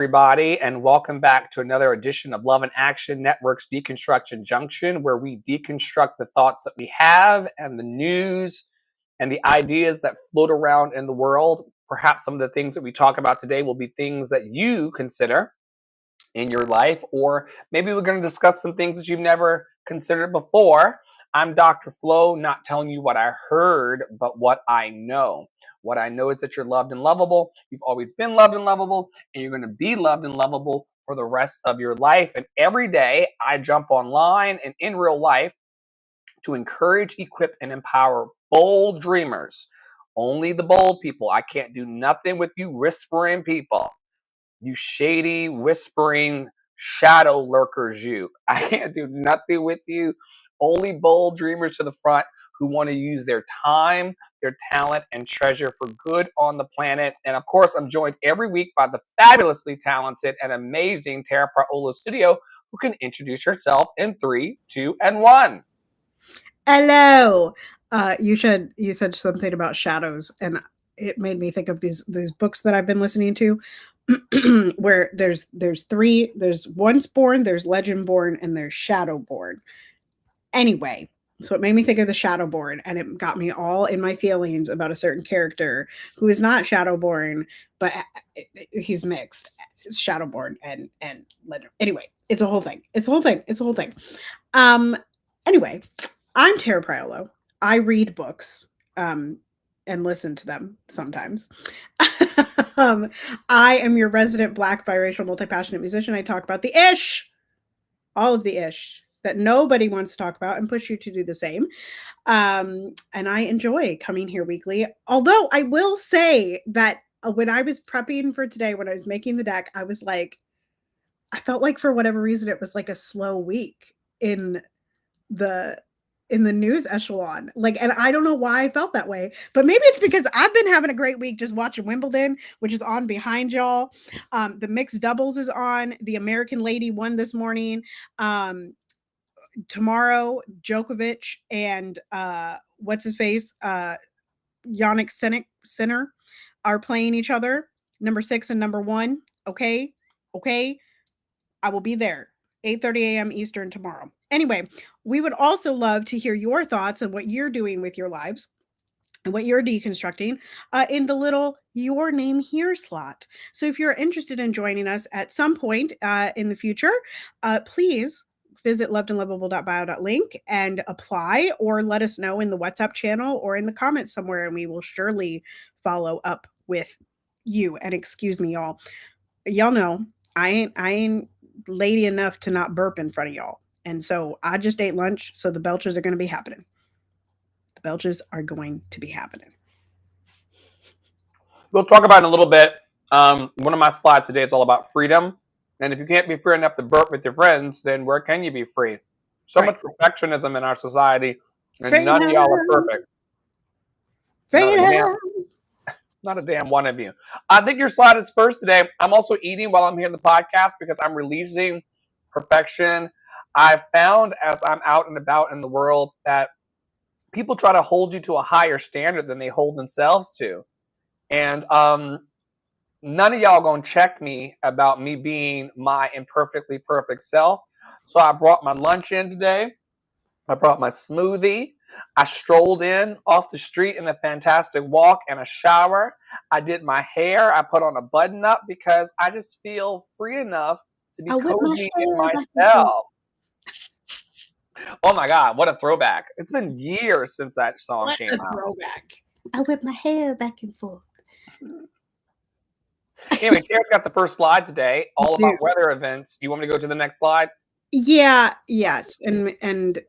Everybody, and welcome back to another edition of Love and Action Network's Deconstruction Junction, where we deconstruct the thoughts that we have and the news and the ideas that float around in the world. Perhaps some of the things that we talk about today will be things that you consider in your life, or maybe we're going to discuss some things that you've never considered before. I'm Dr. Flo, not telling you what I heard, but what I know. What I know is that you're loved and lovable. You've always been loved and lovable, and you're going to be loved and lovable for the rest of your life. And every day I jump online and in real life to encourage, equip, and empower bold dreamers. Only the bold people. I can't do nothing with you whispering people. You shady, whispering shadow lurkers, you. I can't do nothing with you. Only bold dreamers to the front who want to use their time, their talent, and treasure for good on the planet. And of course, I'm joined every week by the fabulously talented and amazing Tara Praolo Studio, who can introduce herself in 3, 2, and 1. Hello. You said something about shadows, and it made me think of these books that I've been listening to, where there's three. There's Onceborn, there's Legendborn, and there's Shadowborn. Anyway, so it made me think of the Shadowborn, and it got me all in my feelings about a certain character who is not Shadowborn, but he's mixed Shadowborn and Legend. Anyway, it's a whole thing. Anyway, I'm Tara Praolo. I read books and listen to them sometimes. I am your resident Black, biracial, multi-passionate musician. I talk about the ish, all of the ish that nobody wants to talk about, and push you to do the same. And I enjoy coming here weekly. Although I will say that when I was prepping for today, when I was making the deck, I felt like for whatever reason, it was like a slow week in the news echelon. And I don't know why I felt that way, but maybe it's because I've been having a great week just watching Wimbledon, which is on behind y'all. The mixed doubles is on. The American lady won this morning. Tomorrow, Djokovic and what's his face, Yannick Sinner are playing each other. Number 6 and number 1. Okay. I will be there. 8:30 a.m. Eastern tomorrow. Anyway, we would also love to hear your thoughts on what you're doing with your lives and what you're deconstructing in the little Your Name Here slot. So if you're interested in joining us at some point in the future, please visit lovedandlovable.bio.link and apply, or let us know in the WhatsApp channel or in the comments somewhere, and we will surely follow up with you. And excuse me, y'all. Y'all know I ain't lady enough to not burp in front of y'all. And so I just ate lunch, so the belches are going to be happening. We'll talk about it in a little bit. One of my slides today is all about freedom. And if you can't be free enough to burp with your friends, then where can you be free? So much perfectionism in our society, and none of y'all are perfect. Not a damn one of you. I think your slide is first today. I'm also eating while I'm here in the podcast because I'm releasing perfection. I've found as I'm out and about in the world that people try to hold you to a higher standard than they hold themselves to. And none of y'all gonna check me about me being my imperfectly perfect self. So I brought my lunch in today. I brought my smoothie. I strolled in off the street in a fantastic walk and a shower. I did my hair. I put on a button up because I just feel free enough to be cozy in myself. Oh my God, what a throwback. It's been years since that song came out. Throwback. I whip my hair back and forth. Anyway, Tara's got the first slide today, all about weather events. You want me to go to the next slide? Yeah, yes. And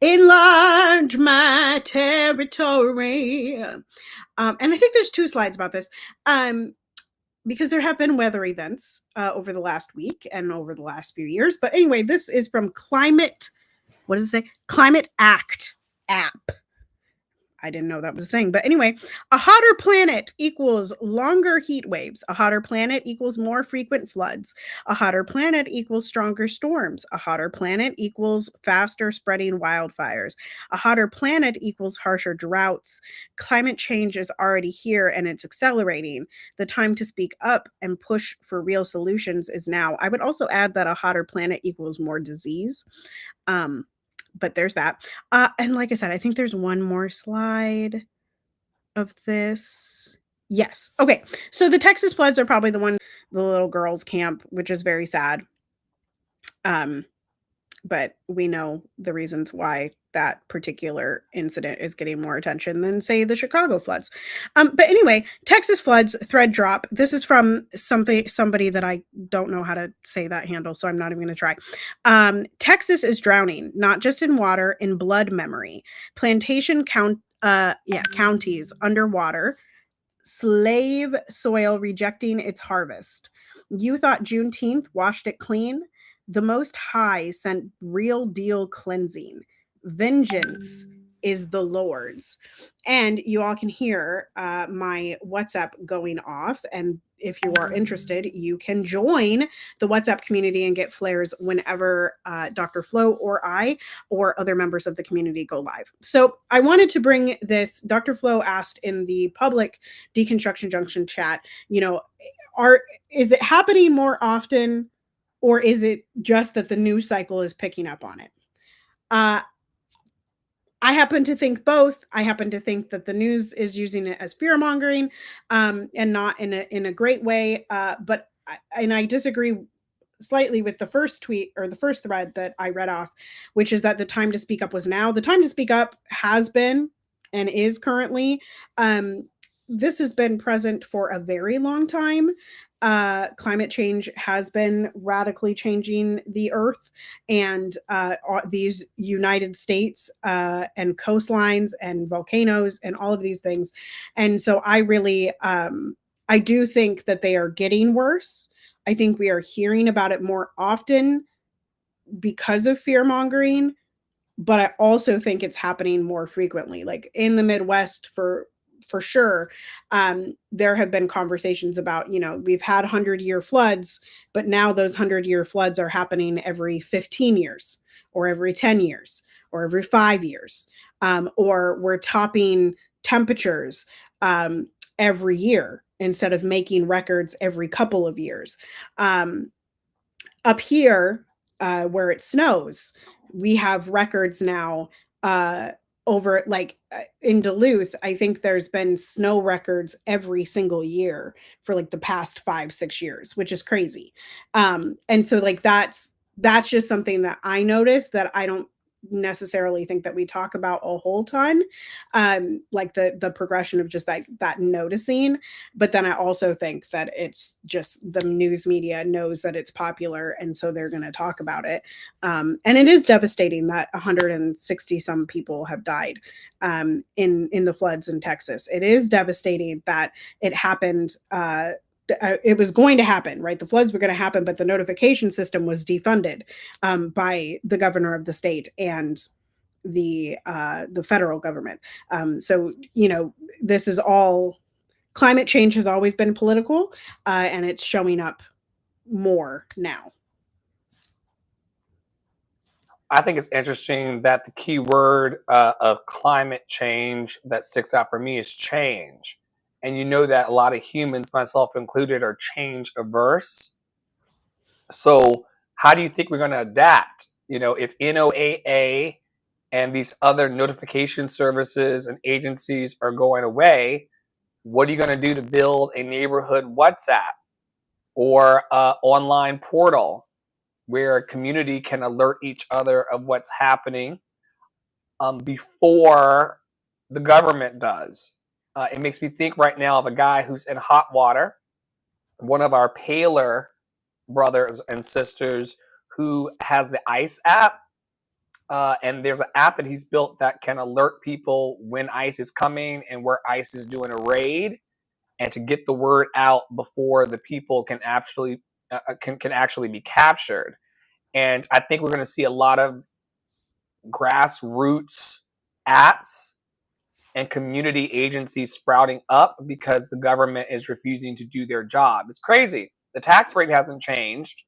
enlarge my territory. And I think there's 2 slides about this. Because there have been weather events over the last week and over the last few years. But anyway, this is from Climate Act app. I didn't know that was a thing. But anyway, a hotter planet equals longer heat waves. A hotter planet equals more frequent floods. A hotter planet equals stronger storms. A hotter planet equals faster spreading wildfires. A hotter planet equals harsher droughts. Climate change is already here and it's accelerating. The time to speak up and push for real solutions is now. I would also add that a hotter planet equals more disease. Um, but there's that. And like I said, I think there's one more slide of this. Yes. Okay. So the Texas floods are probably the little girls' camp, which is very sad. But we know the reasons why that particular incident is getting more attention than, say, the Chicago floods. But anyway, Texas floods thread drop. This is from somebody that I don't know how to say that handle, so I'm not even going to try. Texas is drowning, not just in water, in blood memory. Plantation counties underwater. Slave soil rejecting its harvest. You thought Juneteenth washed it clean? The Most High sent real deal cleansing. Vengeance is the Lord's. And you all can hear my WhatsApp going off. And if you are interested, you can join the WhatsApp community and get flares whenever Dr. Flo or I or other members of the community go live. So I wanted to bring this. Dr. Flo asked in the public Deconstruction Junction chat, is it happening more often, or is it just that the news cycle is picking up on it? I happen to think both. I happen to think that the news is using it as fear mongering, and not in a great way. But I disagree slightly with the first tweet or the first thread that I read off, which is that the time to speak up was now. The time to speak up has been and is currently. This has been present for a very long time. Climate change has been radically changing the earth, and these United States and coastlines and volcanoes and all of these things. And so I really, I do think that they are getting worse. I think we are hearing about it more often because of fear mongering, but I also think it's happening more frequently. Like in the Midwest, for sure, there have been conversations about, we've had 100-year floods, but now those 100-year floods are happening every 15 years or every 10 years or every 5 years, or we're topping temperatures every year instead of making records every couple of years. Up here, where it snows, we have records now over in Duluth. I think there's been snow records every single year for like the past 5-6 years, which is crazy. And so like that's just something that I noticed that I don't necessarily think that we talk about a whole ton, like the progression of just like that noticing. But then I also think that it's just the news media knows that it's popular, and so they're going to talk about it. And it is devastating that 160 some people have died in the floods in Texas. It is devastating that it happened. It was going to happen, right? The floods were going to happen, but the notification system was defunded by the governor of the state and the federal government. So this is all. Climate change has always been political, and it's showing up more now. I think it's interesting that the key word of climate change that sticks out for me is change. And you know that a lot of humans, myself included, are change averse. So how do you think we're going to adapt? If NOAA and these other notification services and agencies are going away, what are you going to do to build a neighborhood WhatsApp or an online portal where a community can alert each other of what's happening before the government does? It makes me think right now of a guy who's in hot water, one of our paler brothers and sisters who has the ICE app. And there's an app that he's built that can alert people when ICE is coming and where ICE is doing a raid, and to get the word out before the people can actually be captured. And I think we're going to see a lot of grassroots apps and community agencies sprouting up because the government is refusing to do their job. It's crazy. The tax rate hasn't changed,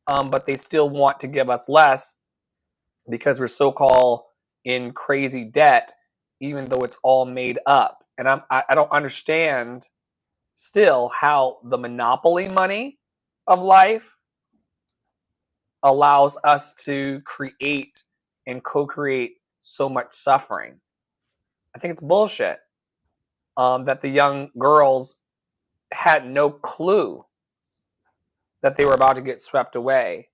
but they still want to give us less because we're so-called in crazy debt, even though it's all made up. And I don't understand still how the monopoly money of life allows us to create and co-create so much suffering. I think it's bullshit that the young girls had no clue that they were about to get swept away.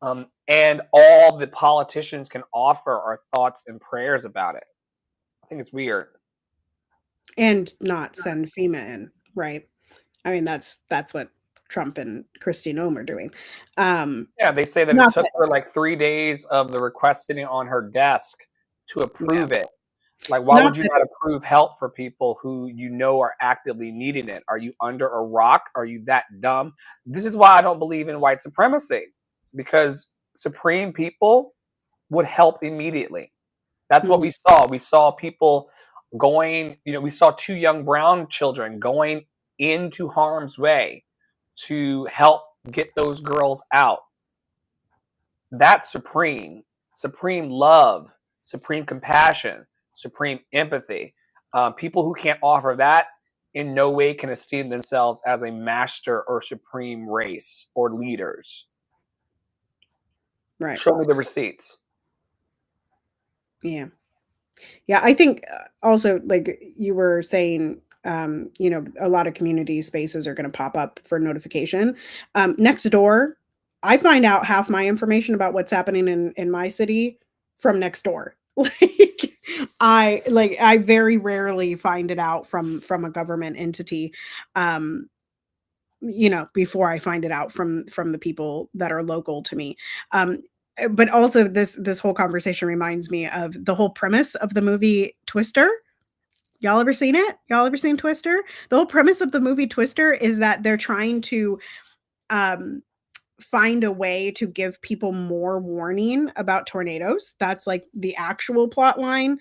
And all the politicians can offer are thoughts and prayers about it. I think it's weird. And not send FEMA in, right? I mean, that's what Trump and Kristi Noem are doing. Yeah, they say that it took her like 3 days of the request sitting on her desk to approve it. Like, why would you not approve help for people who you know are actively needing it? Are you under a rock? Are you that dumb? This is why I don't believe in white supremacy, because supreme people would help immediately. That's what we saw. We saw people going, we saw 2 young brown children going into harm's way to help get those girls out. That's supreme love, supreme compassion, supreme empathy. People who can't offer that in no way can esteem themselves as a master or supreme race or leaders. Right. Show me the receipts. Yeah. Yeah, I think also, like you were saying, a lot of community spaces are going to pop up for notification. Next door, I find out half my information about what's happening in my city from next door. I very rarely find it out from a government entity. Before I find it out from the people that are local to me. But also this whole conversation reminds me of the whole premise of the movie Twister. Y'all ever seen it? Y'all ever seen Twister? The whole premise of the movie Twister is that they're trying to find a way to give people more warning about tornadoes. That's like the actual plot line.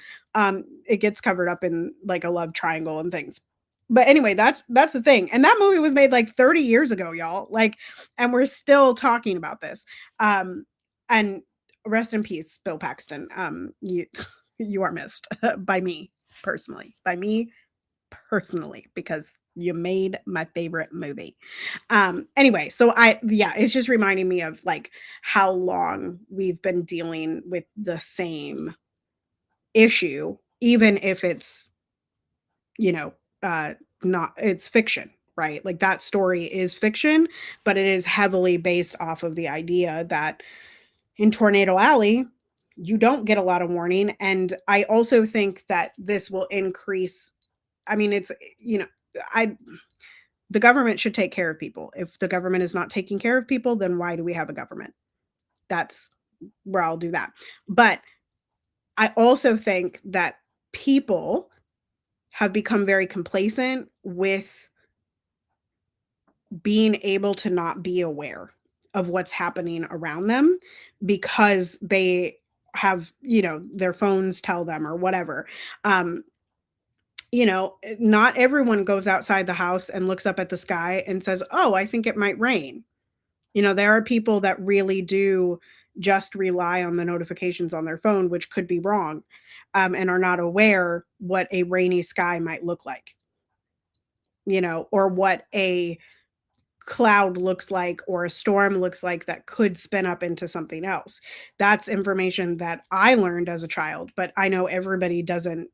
It gets covered up in like a love triangle and things. But anyway, that's the thing. And that movie was made like 30 years ago, y'all. Like, and we're still talking about this. And rest in peace, Bill Paxton. You are missed by me personally. Because you made my favorite movie. Anyway, so it's just reminding me of like how long we've been dealing with the same issue, even if it's, not, it's fiction, right? Like that story is fiction, but it is heavily based off of the idea that in Tornado Alley, you don't get a lot of warning. And I also think that this will increase. I mean, it's, the government should take care of people. If the government is not taking care of people, then why do we have a government? That's where I'll do that. But I also think that people have become very complacent with being able to not be aware of what's happening around them because they have, their phones tell them or whatever. Not everyone goes outside the house and looks up at the sky and says, "Oh, I think it might rain." There are people that really do just rely on the notifications on their phone, which could be wrong, and are not aware what a rainy sky might look like, or what a cloud looks like or a storm looks like that could spin up into something else. That's information that I learned as a child, but I know everybody doesn't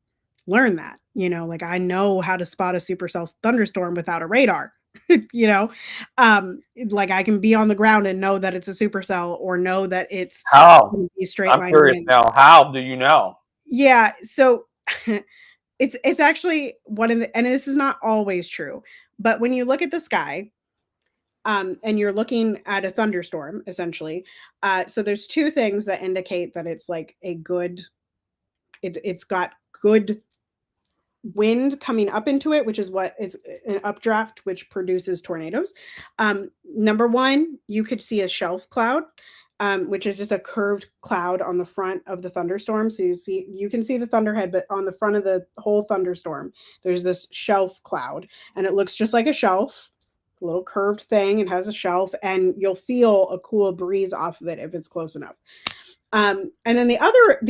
learn that. Like I know how to spot a supercell thunderstorm without a radar. Like I can be on the ground and know that it's a supercell or know that it's How? straight I'm line curious winds. now. How do you know? Yeah, so it's actually one of the, and this is not always true, but when you look at the sky, and you're looking at a thunderstorm, essentially. So there's 2 things that indicate that it's like a good, it's got good wind coming up into it, which is what it's an updraft, which produces tornadoes. Number 1, you could see a shelf cloud. which is just a curved cloud on the front of the thunderstorm. So you can see the thunderhead, but on the front of the whole thunderstorm, there's this shelf cloud, and it looks just like a shelf, a little curved thing. It has a shelf, and you'll feel a cool breeze off of it if it's close enough. And then the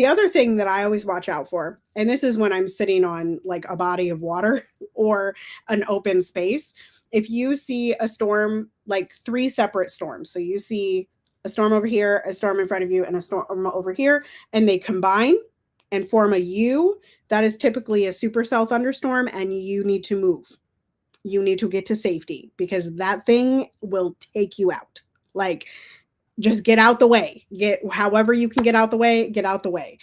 other thing that I always watch out for, and this is when I'm sitting on like a body of water or an open space. If you see a storm, like 3 separate storms, so you see a storm over here, a storm in front of you, and a storm over here, and they combine and form a U, that is typically a supercell thunderstorm, and you need to move. You need to get to safety because that thing will take you out. Like, just get out the way. Get however you can get out the way, get out the way.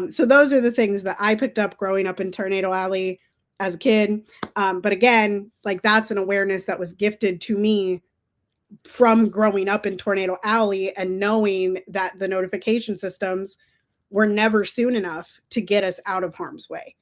So those are the things that I picked up growing up in Tornado Alley as a kid. But again, like that's an awareness that was gifted to me from growing up in Tornado Alley and knowing that the notification systems were never soon enough to get us out of harm's way.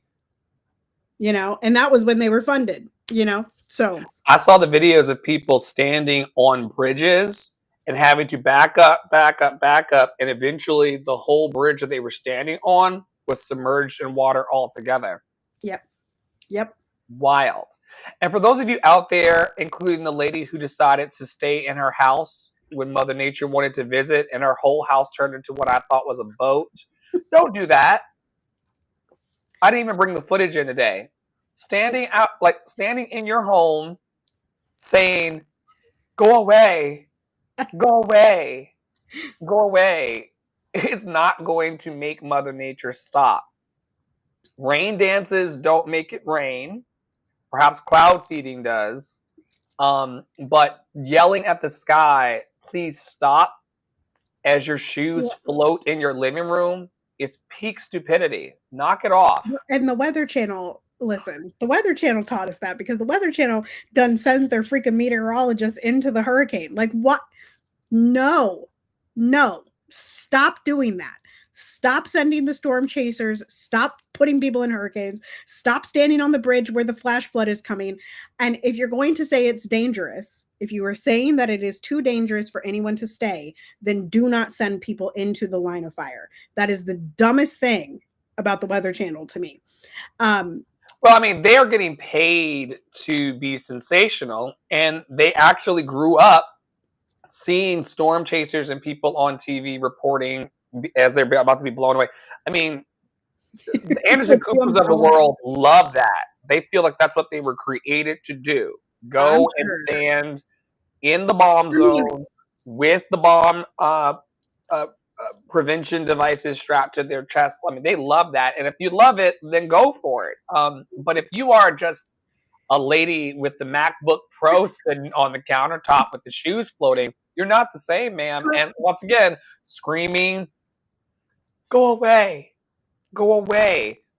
You know, and that was when they were funded, you know. So I saw the videos of people standing on bridges and having to back up, back up, back up, and eventually the whole bridge that they were standing on was submerged in water altogether. yep. Yep. Wild. And for those of you out there, including the lady who decided to stay in her house when Mother Nature wanted to visit and her whole house turned into what I thought was a boat, don't do that. I didn't even bring the footage in today. Standing in your home saying, go away, go away, go away. It's not going to make Mother Nature stop. Rain dances don't make it rain. Perhaps cloud seeding does. But yelling at the sky, please stop, as your shoes float in your living room is peak stupidity. Knock it off. And the Weather Channel, listen, the Weather Channel taught us that because the Weather Channel done sends their freaking meteorologists into the hurricane. Like, what? No, stop doing that. Stop sending the storm chasers. Stop putting people in hurricanes. Stop standing on the bridge where the flash flood is coming. And if you're going to say it's dangerous, if you are saying that it is too dangerous for anyone to stay, then do not send people into the line of fire. That is the dumbest thing about the Weather Channel to me. Well, I mean, they are getting paid to be sensational, and they actually grew up seeing storm chasers and people on TV reporting as they're about to be blown away. I mean, the Anderson Coopers of the world love that. They feel like that's what they were created to do. Go and stand in the bomb zone with the bomb prevention devices strapped to their chest. I mean, they love that. And if you love it, then go for it. But if you are just a lady with the MacBook Pro sitting on the countertop with the shoes floating, you're not the same, ma'am. And once again, screaming, go away,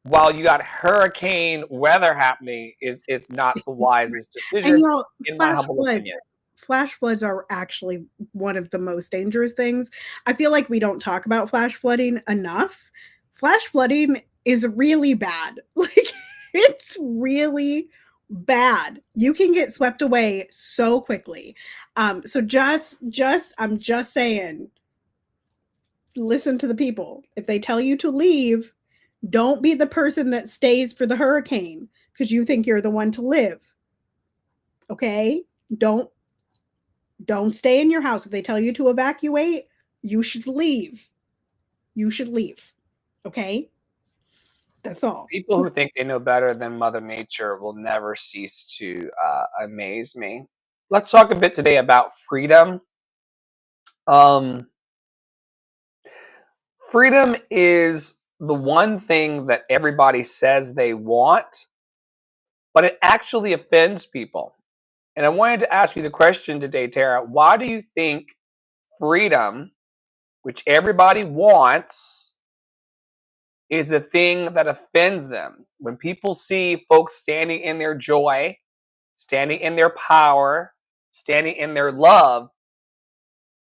while you got hurricane weather happening is not the wisest decision, and, you know, in my humble opinion. Flash floods are actually one of the most dangerous things. I feel like we don't talk about flash flooding enough. Flash flooding is really bad. Like, it's really bad. You can get swept away so quickly. So I'm just saying, listen to the people. If they tell you to leave, don't be the person that stays for the hurricane because you think you're the one to live. Okay? Don't stay in your house. If they tell you to evacuate, you should leave. You should leave. Okay? That's all. People who think they know better than Mother Nature will never cease to amaze me. Let's talk a bit today about freedom. Freedom is the one thing that everybody says they want, but it actually offends people. And I wanted to ask you the question today, Tara. Why do you think freedom, which everybody wants, is a thing that offends them? When people see folks standing in their joy, standing in their power, standing in their love,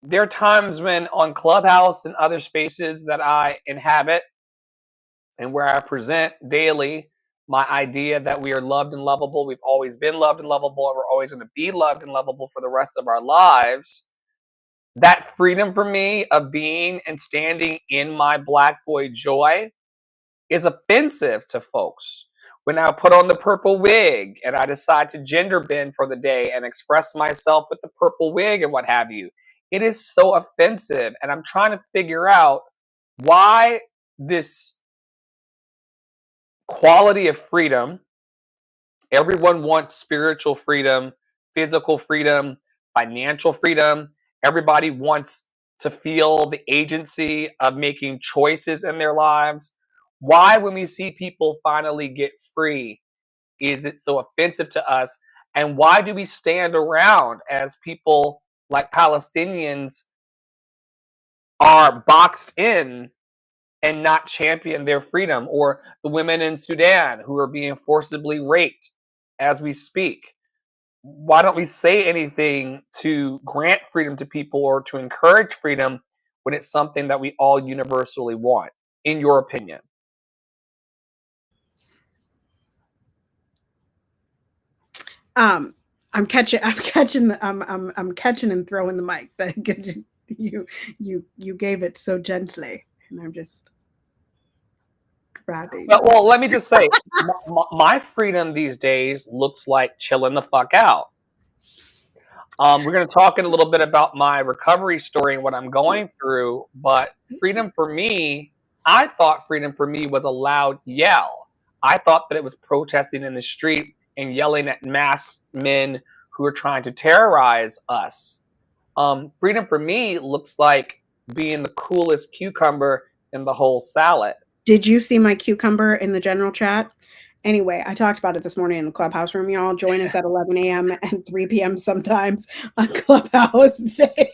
there are times when on Clubhouse and other spaces that I inhabit and where I present daily my idea that we are loved and lovable, we've always been loved and lovable, and we're always going to be loved and lovable for the rest of our lives, that freedom for me of being and standing in my Black boy joy is offensive to folks. When I put on the purple wig and I decide to gender bend for the day and express myself with the purple wig and what have you, it is so offensive. And I'm trying to figure out why this quality of freedom, everyone wants spiritual freedom, physical freedom, financial freedom. Everybody wants to feel the agency of making choices in their lives. Why, when we see people finally get free, is it so offensive to us? And why do we stand around as people like Palestinians are boxed in and not champion their freedom, or the women in Sudan who are being forcibly raped as we speak? Why don't we say anything to grant freedom to people or to encourage freedom when it's something that we all universally want, in your opinion? I'm catching I'm catching and throwing the mic. That you gave it so gently, and I'm just grabbing. Well, let me just say, my freedom these days looks like chilling the fuck out. We're going to talk in a little bit about my recovery story and what I'm going through, but freedom for me, I thought freedom for me was a loud yell. I thought that it was protesting in the street and yelling at masked men who are trying to terrorize us. Freedom for me looks like being the coolest cucumber in the whole salad. Did you see my cucumber in the general chat? Anyway, I talked about it this morning in the Clubhouse room. Y'all join us at 11 a.m. and 3 p.m. sometimes on Clubhouse Daily.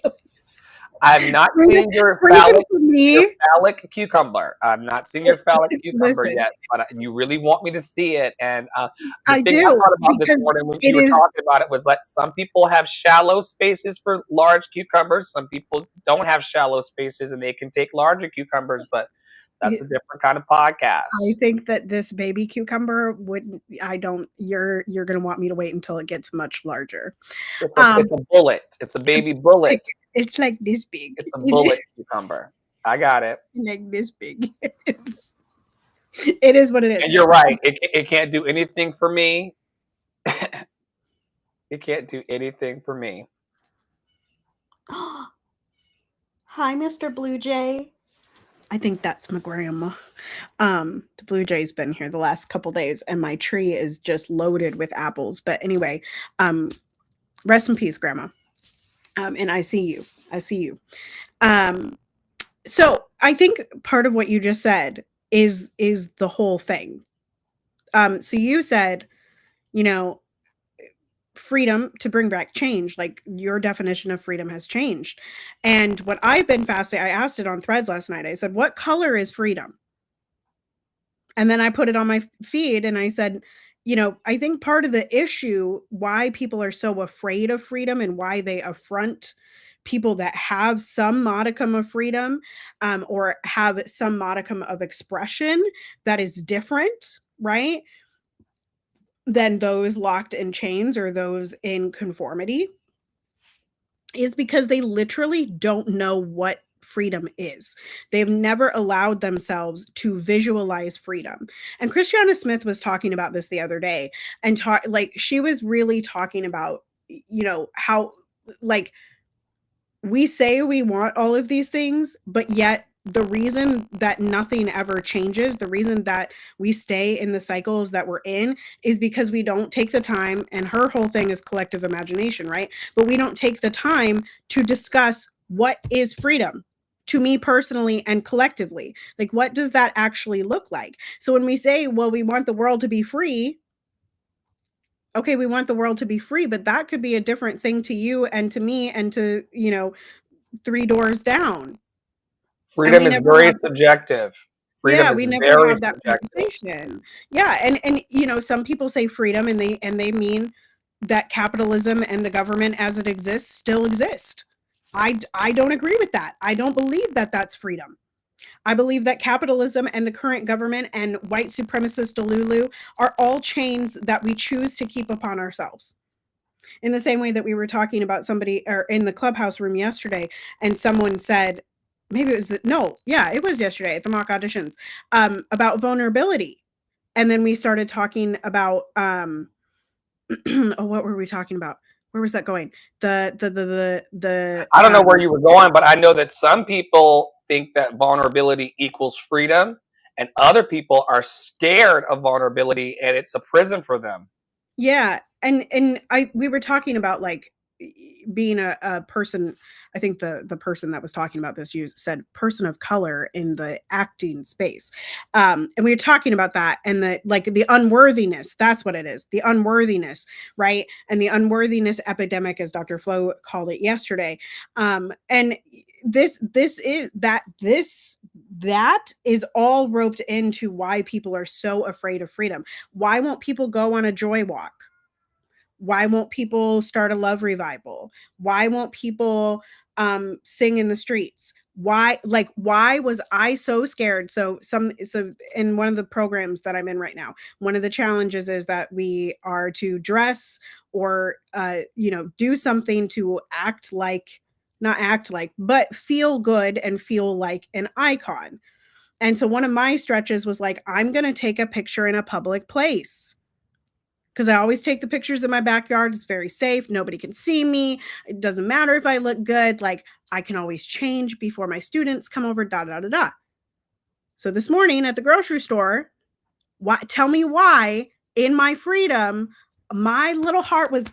I've not seen your phallic cucumber. I've not seen your phallic cucumber Listen, yet, but you really want me to see it. And the I thing I do, thought about this because morning when it you were is talking about it was that some people have shallow spaces for large cucumbers. Some people don't have shallow spaces and they can take larger cucumbers, but that's a different kind of podcast. I think that this baby cucumber wouldn't. I don't. You're gonna want me to wait until it gets much larger. It's a bullet. It's a baby bullet. It's like this big. It's a bullet cucumber. I got it. Like this big. It is what it is. And you're right. It can't do anything for me. It can't do anything for me. Hi, Mr. Blue Jay. I think that's my grandma. The Blue Jay's been here the last couple days, and my tree is just loaded with apples. But anyway, rest in peace, Grandma. And I see you. I see you. So I think part of what you just said is the whole thing. So you said, you know, freedom to bring back change. Like, your definition of freedom has changed. And what I've been fascinated, I asked it on Threads last night. I said, what color is freedom? And then I put it on my feed and I said, I think part of the issue why people are so afraid of freedom and why they affront people that have some modicum of freedom, or have some modicum of expression that is different, right, than those locked in chains or those in conformity, is because they literally don't know what freedom is. They've never allowed themselves to visualize freedom. And Christiana Smith was talking about this the other day, and she was really talking about, how, like, we say we want all of these things, but yet the reason that nothing ever changes, the reason that we stay in the cycles that we're in, is because we don't take the time. And her whole thing is collective imagination, right? But we don't take the time to discuss what is freedom to me personally and collectively. Like, what does that actually look like? So when we say, well, we want the world to be free, okay, we want the world to be free, but that could be a different thing to you and to me and to, 3 doors down. Freedom is very subjective. Freedom we is never very have that subjective. conversation. Yeah, and some people say freedom and they mean that capitalism and the government as it exists still exist. I don't agree with that. I don't believe that that's freedom. I believe that capitalism and the current government and white supremacist Delulu are all chains that we choose to keep upon ourselves. In the same way that we were talking about somebody or in the clubhouse room yesterday, and someone said, maybe it was it was yesterday at the mock auditions, about vulnerability. And then we started talking about, oh, what were we talking about? Where was that going? I don't know where you were going, but I know that some people think that vulnerability equals freedom, and other people are scared of vulnerability, and it's a prison for them. Yeah, and we were talking about like being a person. I think the person that was talking about this said person of color in the acting space, and we were talking about that and the unworthiness. That's what it is, the unworthiness, right? And the unworthiness epidemic, as Dr. Flo called it yesterday. And this is all roped into why people are so afraid of freedom. Why won't people go on a joy walk? Why won't people start a love revival? Why won't people sing in the streets? Why was I so scared? So in one of the programs that I'm in right now, one of the challenges is that we are to dress or do something to not act like, but feel good and feel like an icon. And so one of my stretches was like, I'm going to take a picture in a public place, because I always take the pictures in my backyard. It's very safe. Nobody can see me. It doesn't matter if I look good. Like, I can always change before my students come over, da, da, da, da. So this morning at the grocery store, tell me why in my freedom, my little heart was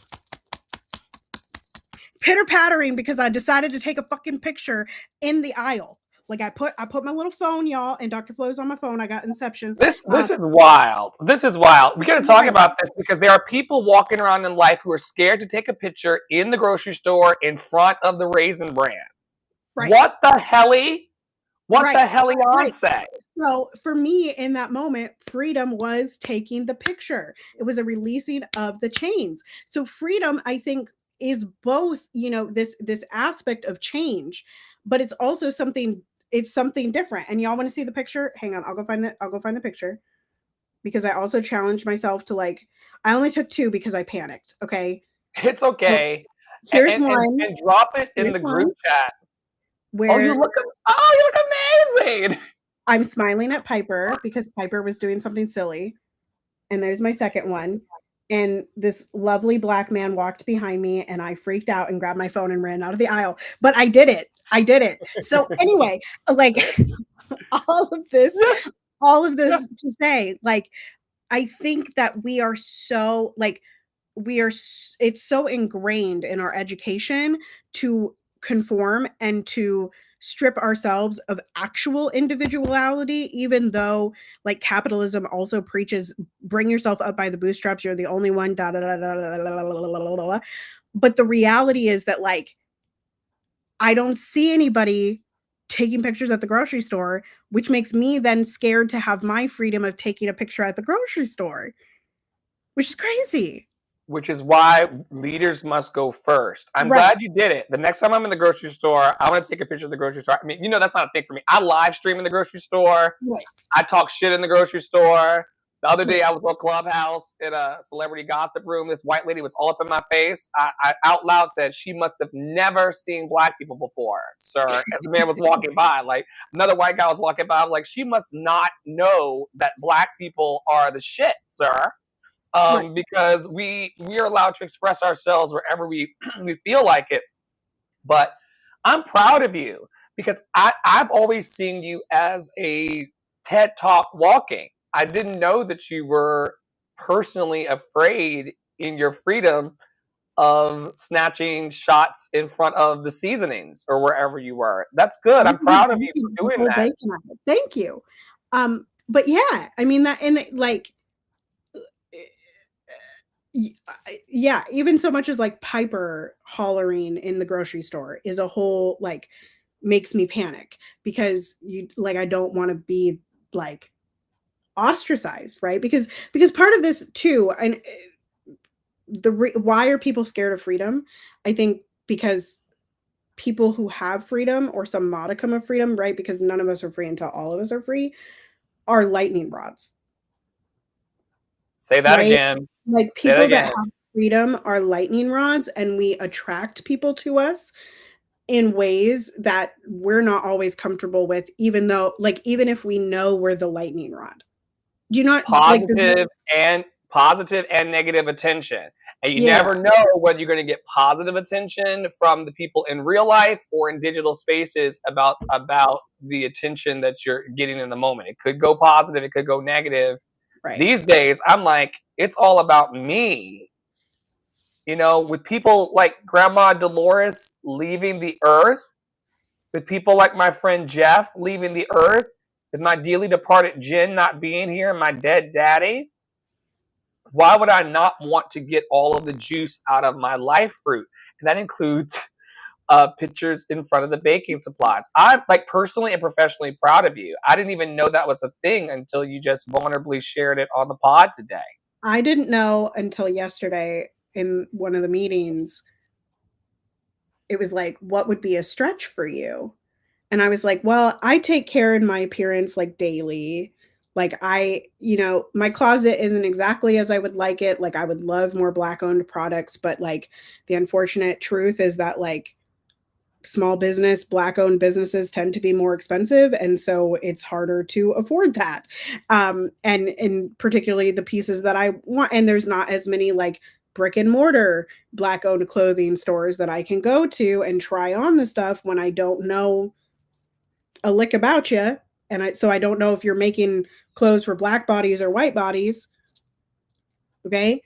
pitter-pattering because I decided to take a fucking picture in the aisle. Like I put my little phone, y'all, and Dr. Flo's on my phone. I got Inception. This is wild. This is wild. We got to talk about this because there are people walking around in life who are scared to take a picture in the grocery store in front of the Raisin Brand. Right. What the helly? What the helly on say? So for me in that moment, freedom was taking the picture. It was a releasing of the chains. So freedom, I think, is both, this aspect of change, but it's also something different. And y'all want to see the picture? Hang on, I'll go find the picture, because I also challenged myself to I only took 2 because I panicked. Okay. It's okay. So here's one. And drop it in the group chat. Where you look amazing. I'm smiling at Piper because Piper was doing something silly. And there's my second one. And this lovely Black man walked behind me and I freaked out and grabbed my phone and ran out of the aisle. But I did it. So anyway, all of this to say, I think that we are so it's so ingrained in our education to conform and to strip ourselves of actual individuality, even though capitalism also preaches bring yourself up by the bootstraps, you're the only one, da da da da da da. But the reality is that I don't see anybody taking pictures at the grocery store, which makes me then scared to have my freedom of taking a picture at the grocery store, which is crazy. Which is why leaders must go first. I'm glad you did it. The next time I'm in the grocery store, I want to take a picture of the grocery store. I mean, that's not a thing for me. I live stream in the grocery store. Right. I talk shit in the grocery store. The other day I was on Clubhouse in a celebrity gossip room. This white lady was all up in my face. I out loud said, she must have never seen Black people before, sir. As the man was walking by, another white guy was walking by. I was like, she must not know that Black people are the shit, sir. Because we are allowed to express ourselves wherever we feel like it. But I'm proud of you because I've always seen you as a TED Talk walking. I didn't know that you were personally afraid in your freedom of snatching shots in front of the seasonings or wherever you were. That's good. I'm proud of you for doing that. Thank you. But yeah, I mean that, and yeah, even so much as Piper hollering in the grocery store is a whole makes me panic because I don't want to be ostracized, right? Because part of this too, and why are people scared of freedom? I think because people who have freedom or some modicum of freedom, right? Because none of us are free until all of us are free, are lightning rods. Say that again. People that have freedom are lightning rods, and we attract people to us in ways that we're not always comfortable with, even though, like, even if we know we're the lightning rod. Do you not like Positive and negative attention. And you yeah, never know whether you're going to get positive attention from the people in real life or in digital spaces about the attention that you're getting in the moment. It could go positive, it could go negative. right. These days, I'm like, it's all about me. You know, with people like Grandma Dolores leaving the earth, with people like my friend Jeff leaving the earth, with my dearly departed Jen not being here, and my dead daddy, why would I not want to get all of the juice out of my life fruit? And that includes pictures in front of the baking supplies. I'm like personally and professionally proud of you. I didn't even know that was a thing until you just vulnerably shared it on the pod today. I didn't know until yesterday in one of the meetings. It was like, what would be a stretch for you? And I was like, well, I take care in my appearance like daily. Like my closet isn't exactly as I would like it. Like I would love more black owned products, but like the unfortunate truth is that like small business, black owned businesses tend to be more expensive. And so it's harder to afford that. And particularly the pieces that I want. And there's not as many like brick and mortar black owned clothing stores that I can go to and try on the stuff when I don't know a lick about you. So I don't know if you're making clothes for black bodies or white bodies. Okay.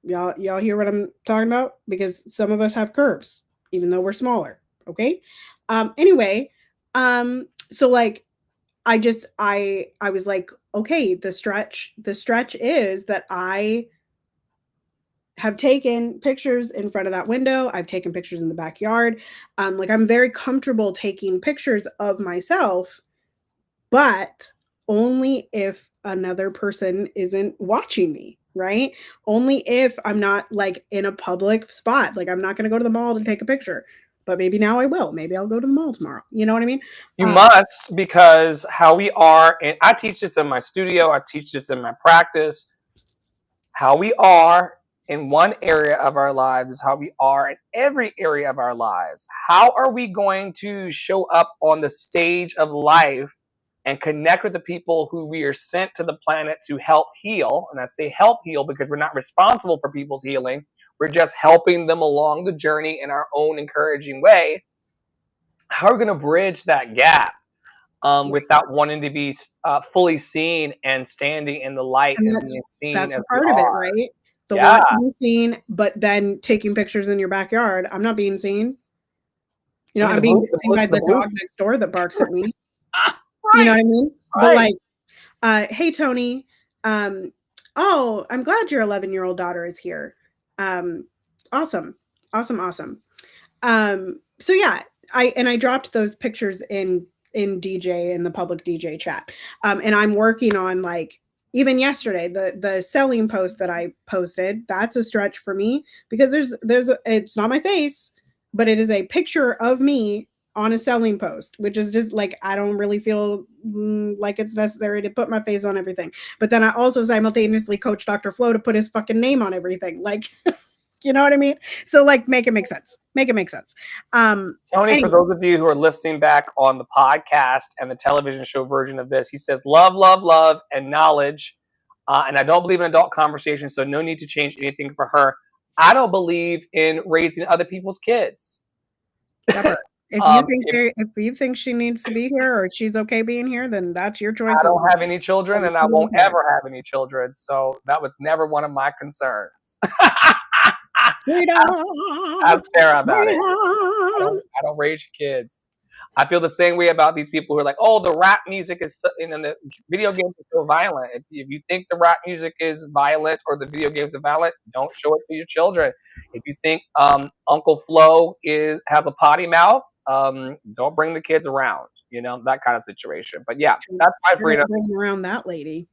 Y'all hear what I'm talking about? Because some of us have curves, even though we're smaller. Okay. Anyway, so like I was like, okay, the stretch is that I have taken pictures in front of that window. I've taken pictures in the backyard. Like I'm very comfortable taking pictures of myself, but only if another person isn't watching me, right? Only if I'm not like in a public spot. Like I'm not going to go to the mall to take a picture, but maybe now I will. Maybe I'll go to the mall tomorrow. You know what I mean? You must, because how we are, and I teach this in my studio, I teach this in my practice, how we are in one area of our lives is how we are in every area of our lives. How are we going to show up on the stage of life and connect with the people who we are sent to the planet to help heal? And I say help heal because we're not responsible for people's healing. We're just helping them along the journey in our own encouraging way. How are we going to bridge that gap without wanting to be fully seen and standing in the light and being seen that's as a we part of it, are? right? The Yeah. want to be seen, but then taking pictures in your backyard. I'm not being seen. You know, I mean, I'm being seen by the dog next door that barks at me. Right. You know what I mean? Right. But like, hey Tony, oh, I'm glad your 11-year-old daughter is here. Awesome. So yeah, I dropped those pictures in DJ in the public DJ chat. And I'm working on like even yesterday the selling post that I posted, that's a stretch for me because it's not my face, but it is a picture of me on a selling post, which is just like I don't really feel like it's necessary to put my face on everything. But then I also simultaneously coach Dr. Flo to put his fucking name on everything. Like you know what I mean? So like make it make sense. Tony, Anyway. for those of you who are listening back on the podcast and the television show version of this, he says love, love, love, and knowledge. And I don't believe in adult conversation, so no need to change anything for her. I don't believe in raising other people's kids. If you think she needs to be here or she's okay being here, then that's your choice. I don't have any children, and I won't ever have any children, so that was never one of my concerns. Ask Sarah about it. I don't raise your kids. I feel the same way about these people who are like, "Oh, the rap music is and the video games are so violent." If you think the rap music is violent or the video games are violent, don't show it to your children. If you think Uncle Flo has a potty mouth, don't bring the kids around. You know, that kind of situation. But yeah, that's my freedom. Don't bring around that lady.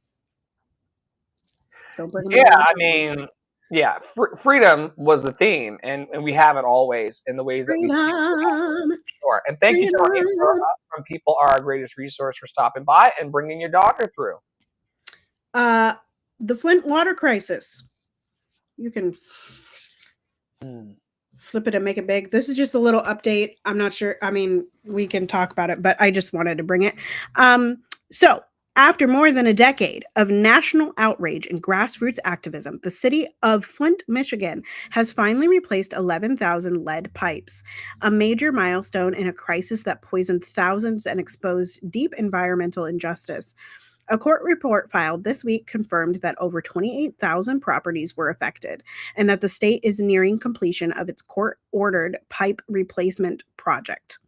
Don't bring them around. I mean. Yeah, freedom was the theme, and we have it always in the ways that we sure. And thank you, Tony, from People Are Our Greatest Resource, for stopping by and bringing your daughter through. The Flint water crisis. You can Hmm. flip it and make it big. This is just a little update. I'm not sure. I mean, we can talk about it, but I just wanted to bring it. So after more than a decade of national outrage and grassroots activism, the city of Flint, Michigan has finally replaced 11,000 lead pipes, a major milestone in a crisis that poisoned thousands and exposed deep environmental injustice. A court report filed this week confirmed that over 28,000 properties were affected and that the state is nearing completion of its court ordered pipe replacement project.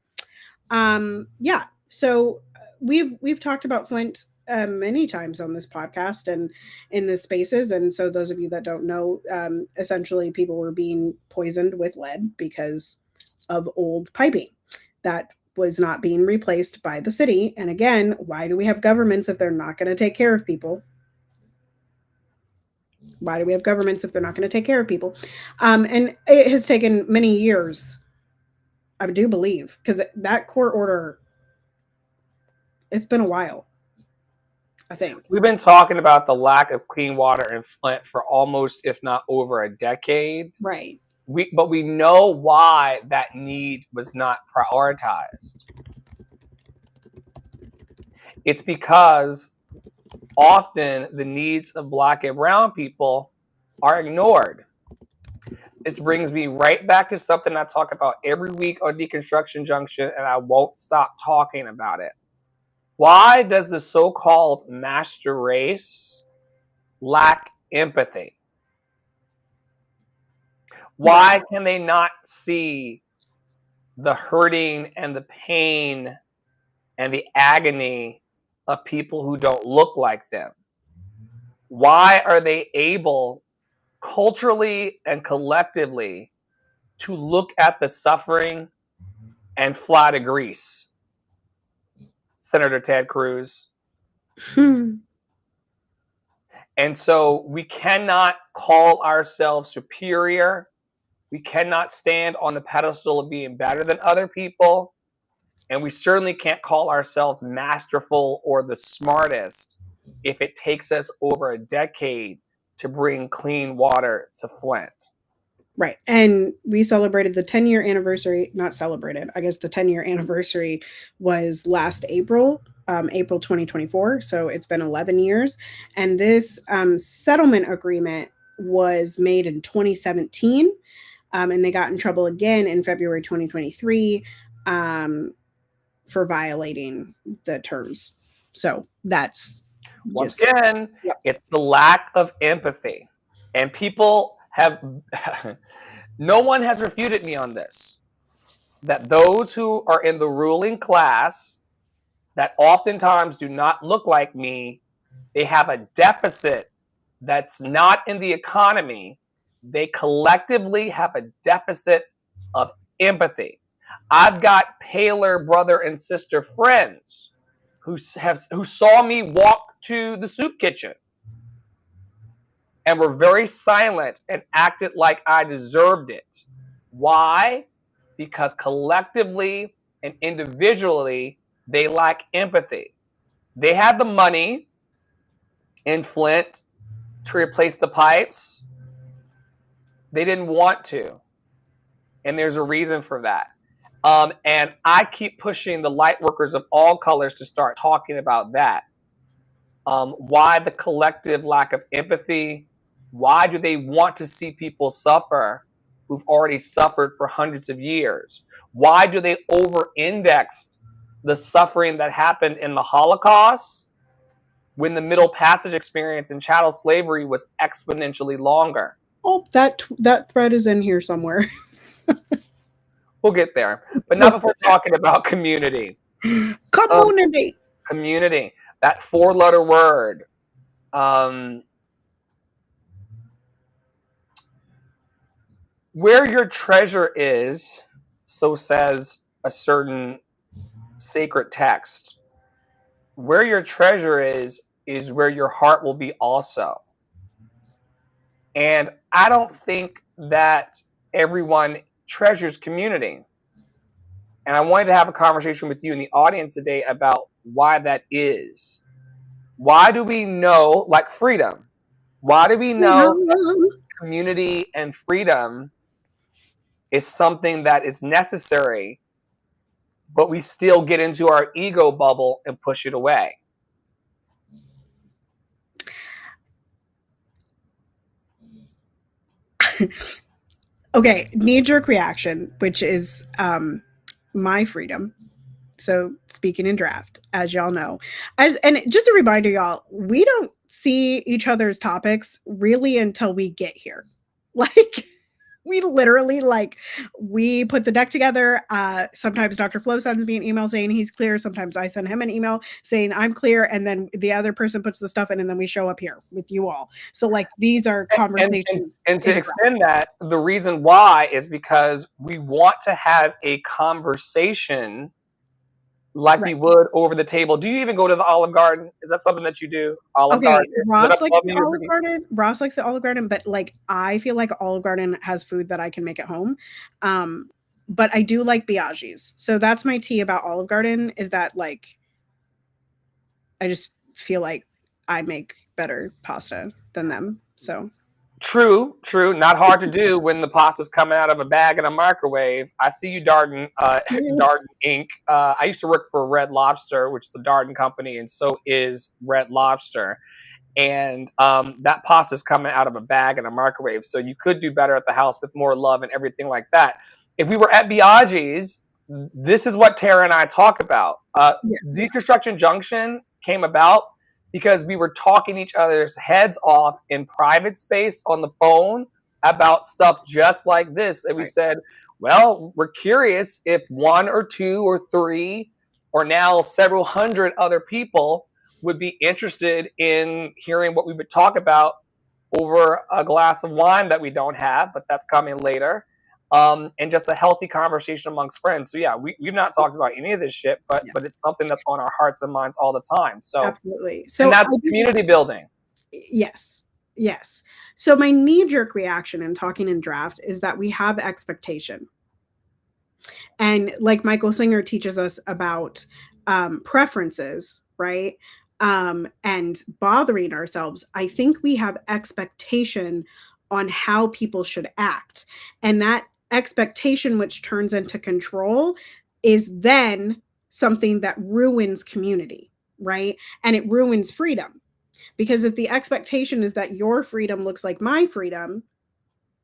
Yeah, so we've talked about Flint many times on this podcast and in the spaces. And so those of you that don't know, essentially people were being poisoned with lead because of old piping that was not being replaced by the city. And again, why do we have governments if they're not going to take care of people? Why do we have governments if they're not going to take care of people? And it has taken many years, I do believe, because that court order, it's been a while, I think. We've been talking about the lack of clean water in Flint for almost, if not over a decade. Right. But we know why that need was not prioritized. It's because often the needs of Black and brown people are ignored. This brings me right back to something I talk about every week on Deconstruction Junction, and I won't stop talking about it. Why does the so-called master race lack empathy? Why can they not see the hurting and the pain and the agony of people who don't look like them? Why are they able, culturally and collectively, to look at the suffering and fly to Greece? Senator Ted Cruz. And so we cannot call ourselves superior. We cannot stand on the pedestal of being better than other people. And we certainly can't call ourselves masterful or the smartest if it takes us over a decade to bring clean water to Flint. Right. And we celebrated the 10-year anniversary, not celebrated, I guess the 10-year anniversary was last April, April 2024. So it's been 11 years. And this settlement agreement was made in 2017. And they got in trouble again in February 2023 for violating the terms. So that's once again, it's the lack of empathy. And people have, no one has refuted me on this, that those who are in the ruling class that oftentimes do not look like me, they have a deficit that's not in the economy. They collectively have a deficit of empathy. I've got paler brother and sister friends who saw me walk to the soup kitchen and were very silent and acted like I deserved it. Why? Because collectively and individually, they lack empathy. They had the money in Flint to replace the pipes. They didn't want to. And there's a reason for that. And I keep pushing the light workers of all colors to start talking about that. Why the collective lack of empathy? Why do they want to see people suffer who've already suffered for hundreds of years? Why do they over-index the suffering that happened in the Holocaust when the Middle Passage experience in chattel slavery was exponentially longer? Oh, that thread is in here somewhere. We'll get there. But not before talking about community. Community. Community. That 4-letter word. Where your treasure is, so says a certain sacred text. Where your treasure is where your heart will be also. And I don't think that everyone treasures community. And I wanted to have a conversation with you in the audience today about why that is. Why do we know, like freedom, why do we know community and freedom is something that is necessary, but we still get into our ego bubble and push it away. Okay, knee-jerk reaction, which is my freedom. So speaking in draft, as y'all know, and just a reminder, y'all, we don't see each other's topics really until we get here. Like, we literally, like, we put the deck together. Sometimes Dr. Flo sends me an email saying he's clear. Sometimes I send him an email saying I'm clear, and then the other person puts the stuff in, and then we show up here with you all. So, like, these are conversations. And to extend that, the reason why is because we want to have a conversation like we would over the table. Do you even go to the Olive Garden? Is that something that you do? Olive Garden. Ross likes the Olive Garden. Ross likes the Olive Garden, but like I feel like Olive Garden has food that I can make at home. But I do like Biaggi's. So that's my tea about Olive Garden, is that like I just feel like I make better pasta than them. So True. Not hard to do when the pasta's coming out of a bag in a microwave. I see you, Darden. Darden Inc. I used to work for Red Lobster, which is a Darden company, and so is Red Lobster. And that pasta's coming out of a bag in a microwave. So you could do better at the house with more love and everything like that. If we were at Biaggi's, this is what Tara and I talk about. Deconstruction Junction came about because we were talking each other's heads off in private space on the phone about stuff just like this. And we said, well, we're curious if one or two or three or now several hundred other people would be interested in hearing what we would talk about over a glass of wine that we don't have, but that's coming later. And just a healthy conversation amongst friends. So yeah, we've not talked about any of this shit, but it's something that's on our hearts and minds all the time. So absolutely. So and that's community building. Yes. So my knee-jerk reaction in talking in draft is that we have expectation. And like Michael Singer teaches us about preferences, right? And bothering ourselves, I think we have expectation on how people should act. And that expectation, which turns into control, is then something that ruins community, right? And it ruins freedom. Because if the expectation is that your freedom looks like my freedom,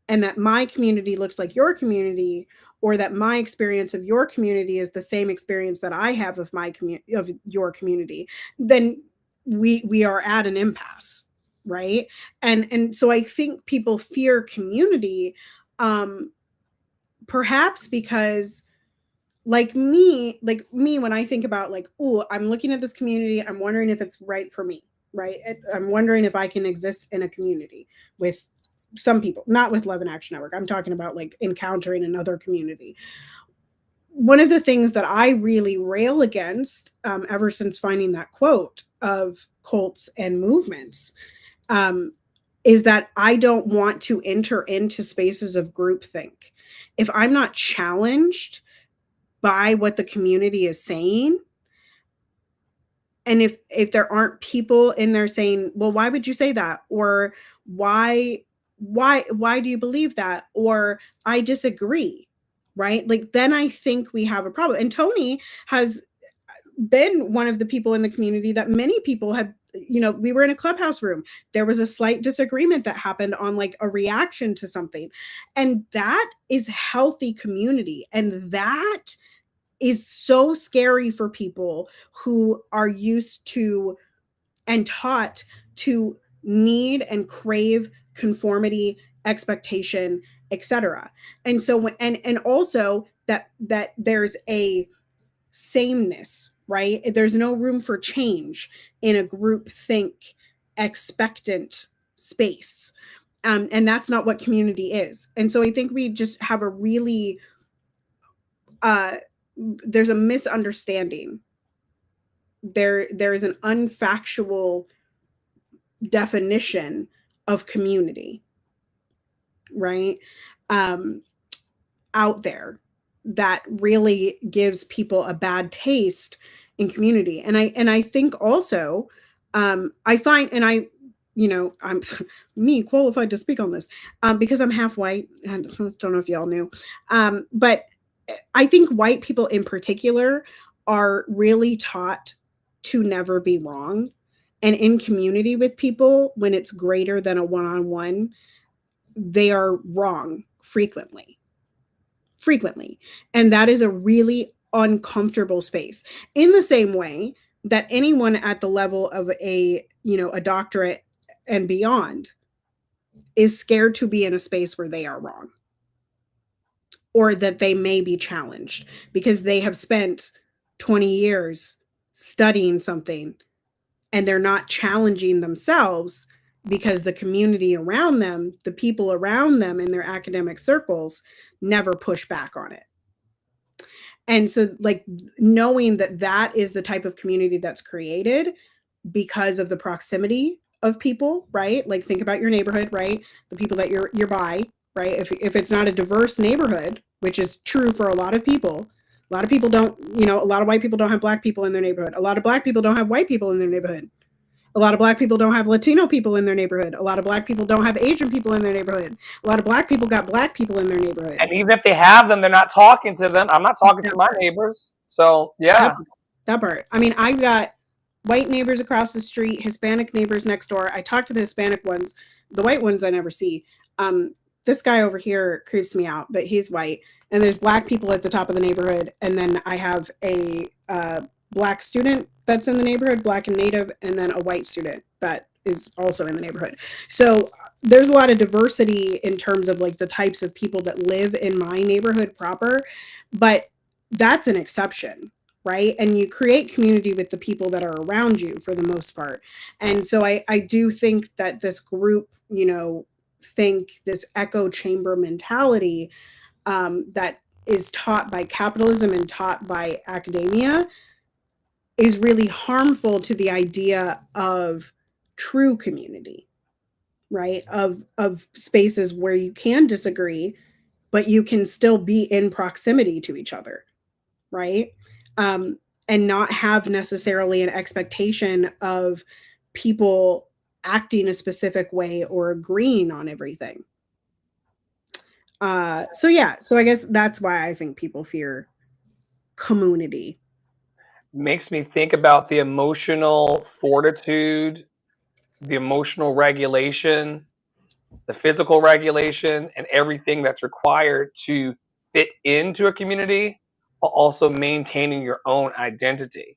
and that my community looks like your community, or that my experience of your community is the same experience that I have of of your community, then we are at an impasse, right? And so I think people fear community, perhaps because like me, when I think about like, oh, I'm looking at this community, I'm wondering if it's right for me, right? I'm wondering if I can exist in a community with some people, not with Love and Action Network. I'm talking about like encountering another community. One of the things that I really rail against ever since finding that quote of cults and movements is that I don't want to enter into spaces of groupthink. If I'm not challenged by what the community is saying, and if there aren't people in there saying, well, why would you say that? Or why do you believe that? Or I disagree, right? Like, then I think we have a problem. And Tony has been one of the people in the community that many people have, we were in a clubhouse room. There was a slight disagreement that happened on like a reaction to something. And that is healthy community. And that is so scary for people who are used to and taught to need and crave conformity, expectation, etc. And so and also that there's a sameness, right? There's no room for change in a group think expectant space. And that's not what community is. And so I think we just have a really there's a misunderstanding. There is an unfactual definition of community, right? Out there that really gives people a bad taste in community. And I think also I find, and I'm me qualified to speak on this, because I'm half white. I don't know if y'all knew, but I think white people in particular are really taught to never be wrong. And in community with people, when it's greater than a one on one, they are wrong frequently. Frequently. And that is a really uncomfortable space. In the same way that anyone at the level of a doctorate and beyond is scared to be in a space where they are wrong or that they may be challenged because they have spent 20 years studying something and they're not challenging themselves because the community around them, the people around them in their academic circles, never push back on it. And so, like, knowing that that is the type of community that's created because of the proximity of people, right? Like, think about your neighborhood, right? The people that you're by, right? If it's not a diverse neighborhood, which is true for a lot of people, a lot of people don't, a lot of white people don't have black people in their neighborhood. A lot of black people don't have white people in their neighborhood. A lot of black people don't have Latino people in their neighborhood. A lot of black people don't have Asian people in their neighborhood. A lot of black people got black people in their neighborhood. And even if they have them, they're not talking to them. I'm not talking to my neighbors. So, yeah. That part. I mean, I've got white neighbors across the street, Hispanic neighbors next door. I talk to the Hispanic ones. The white ones I never see. This guy over here creeps me out, but he's white. And there's black people at the top of the neighborhood. And then I have a black student that's in the neighborhood, black and native, and then a white student that is also in the neighborhood. So there's a lot of diversity in terms of like the types of people that live in my neighborhood proper, but that's an exception, right? And you create community with the people that are around you for the most part. And so I do think that this group, think this echo chamber mentality that is taught by capitalism and taught by academia is really harmful to the idea of true community, right? Of spaces where you can disagree, but you can still be in proximity to each other, right? And not have necessarily an expectation of people acting a specific way or agreeing on everything. So I guess that's why I think people fear community. Makes me think about the emotional fortitude, the emotional regulation, the physical regulation, and everything that's required to fit into a community while also maintaining your own identity.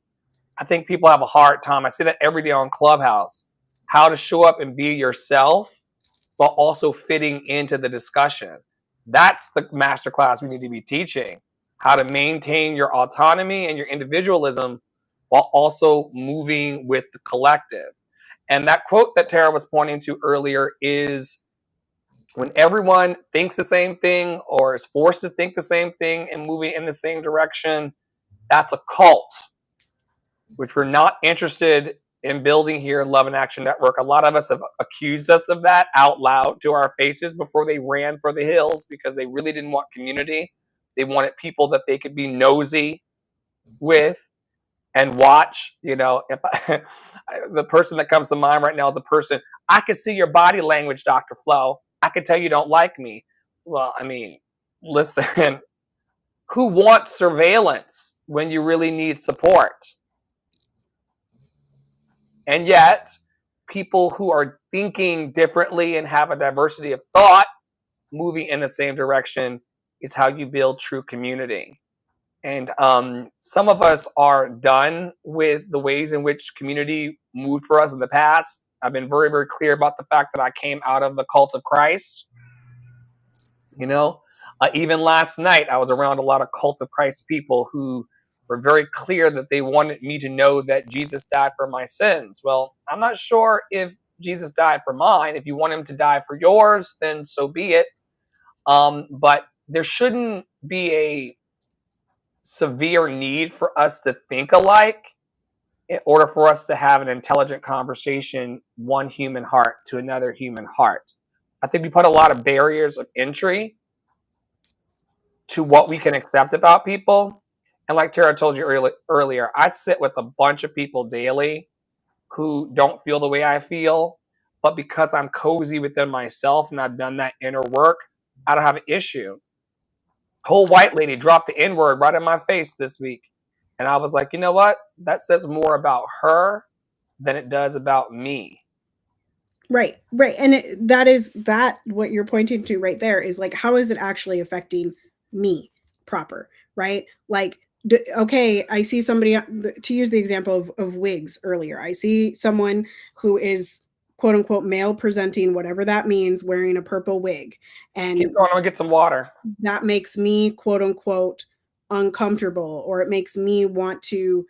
I think people have a hard time. I say that every day on Clubhouse, how to show up and be yourself while also fitting into the discussion. That's the masterclass we need to be teaching, how to maintain your autonomy and your individualism while also moving with the collective. And that quote that Tara was pointing to earlier is when everyone thinks the same thing or is forced to think the same thing and moving in the same direction, that's a cult, which we're not interested in building here in Love and Action Network. A lot of us have accused us of that out loud to our faces before they ran for the hills because they really didn't want community. They wanted people that they could be nosy with and watch. If the person that comes to mind right now is the person, I can see your body language, Dr. Flo. I can tell you don't like me. Well, I mean, listen, who wants surveillance when you really need support? And yet, people who are thinking differently and have a diversity of thought moving in the same direction is how you build true community. And some of us are done with the ways in which community moved for us in the past. I've been very, very clear about the fact that I came out of the cult of Christ. Even last night, I was around a lot of cult of Christ people who were very clear that they wanted me to know that Jesus died for my sins. Well, I'm not sure if Jesus died for mine. If you want him to die for yours, then so be it. But there shouldn't be a severe need for us to think alike in order for us to have an intelligent conversation, one human heart to another human heart. I think we put a lot of barriers of entry to what we can accept about people. And like Tara told you earlier, I sit with a bunch of people daily who don't feel the way I feel. but because I'm cozy within myself and I've done that inner work, I don't have an issue. Whole white lady dropped the N-word right in my face this week. And I was like, you know what? That says more about her than it does about me. Right, right. And that is that what you're pointing to right there is like, how is it actually affecting me proper? Right. Like, okay, I see somebody, to use the example of wigs earlier. I see someone who is quote unquote male presenting, whatever that means, wearing a purple wig. Keep And going. I'm going to get some water. that makes me quote unquote uncomfortable, or it makes me want to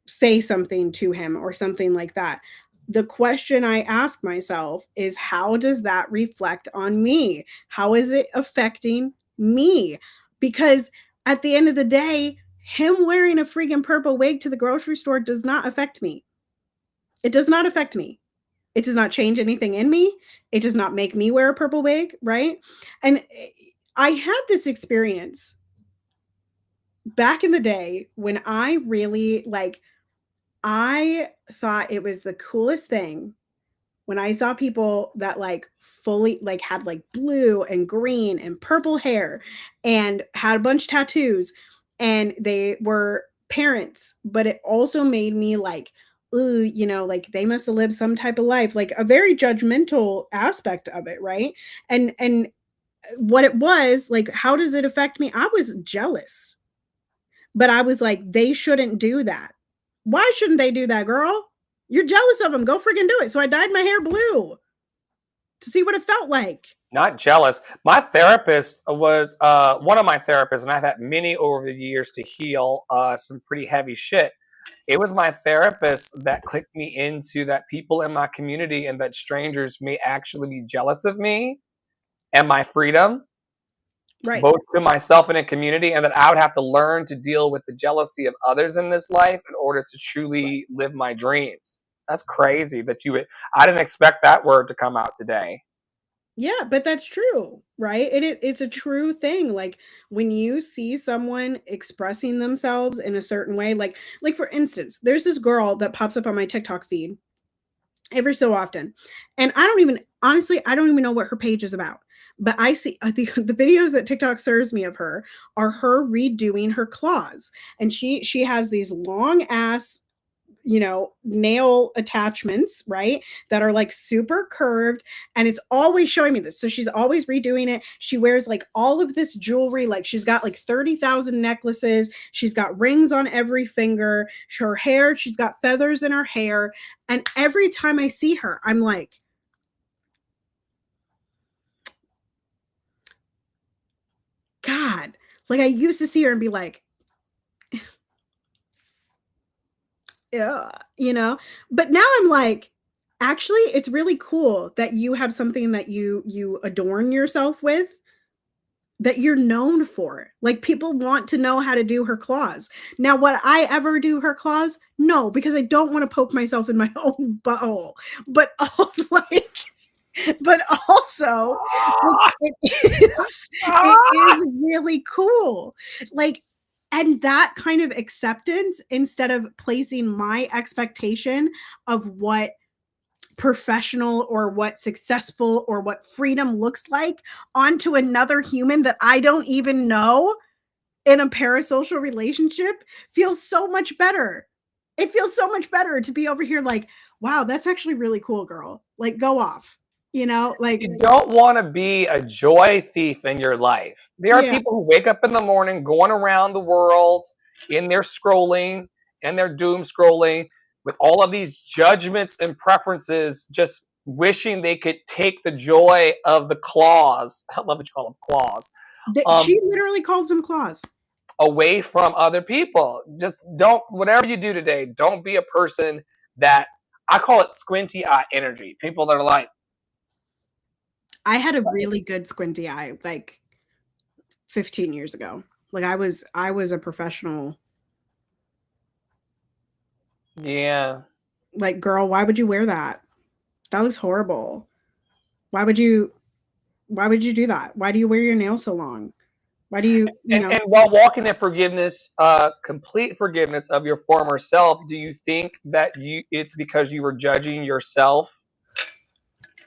say something to him or something like that. The question I ask myself is, how does that reflect on me? How is it affecting me? Because at the end of the day, him wearing a freaking purple wig to the grocery store does not affect me. It does not affect me. It does not change anything in me. It does not make me wear a purple wig, right? And I had this experience back in the day when I really like, I thought it was the coolest thing when I saw people that like fully like had like blue and green and purple hair and had a bunch of tattoos, and they were parents, but it also made me like, ooh, you know, like they must have lived some type of life, like a very judgmental aspect of it, right? And what it was like, how does it affect me? I was jealous, but I was like, they shouldn't do that. Why shouldn't they do that, girl? You're jealous of them. Go freaking do it. So I dyed my hair blue to see what it felt like. Not jealous. My therapist was one of my therapists, and I've had many over the years to heal some pretty heavy shit. It was my therapist that clicked me into that people in my community and that strangers may actually be jealous of me and my freedom, Right. both to myself and in community, and that I would have to learn to deal with the jealousy of others in this life in order to truly live my dreams. That's crazy that you would, I didn't expect that word to come out today. Yeah, but that's true, right? It's a true thing. Like when you see someone expressing themselves in a certain way, like for instance, there's this girl that pops up on my TikTok feed every so often. And I don't even honestly, I don't even know what her page is about. But I see the videos that TikTok serves me of her are her redoing her claws. And she has these long ass, you know, nail attachments, right? That are like super curved, and it's always showing me this. So she's always redoing it. She wears like all of this jewelry, like she's got like 30,000 necklaces. She's got rings on every finger. Her hair, she's got feathers in her hair. And every time I see her, I'm like, God, like I used to see her and be like, yeah, you know, but now I'm like, actually, it's really cool that you have something that you adorn yourself with, that you're known for. Like people want to know how to do her claws. Now, would I ever do her claws? No, because I don't want to poke myself in my own butthole. But like, but also, like, it is really cool. Like, and that kind of acceptance, instead of placing my expectation of what professional or what successful or what freedom looks like onto another human that I don't even know in a parasocial relationship, feels so much better. It feels so much better to be over here like, wow, that's actually really cool, girl. Like, go off, you know, like, You don't want to be a joy thief in your life. There are yeah, people who wake up in the morning going around the world in their scrolling and their doom scrolling with all of these judgments and preferences, just wishing they could take the joy of the claws. I love what you call them, claws. she Um, literally calls them claws. Away from other people. Just don't, whatever you do today, don't be a person that, I call it squinty eye energy. People that are like, I had a really good squinty eye like 15 years ago. Like I was a professional. yeah. Like, girl, why would you wear that? That looks horrible. Why would you why would you do that? Why do you wear your nails so long? Why do you, you And know, and while walking in forgiveness, complete forgiveness of your former self, do you think that you it's because you were judging yourself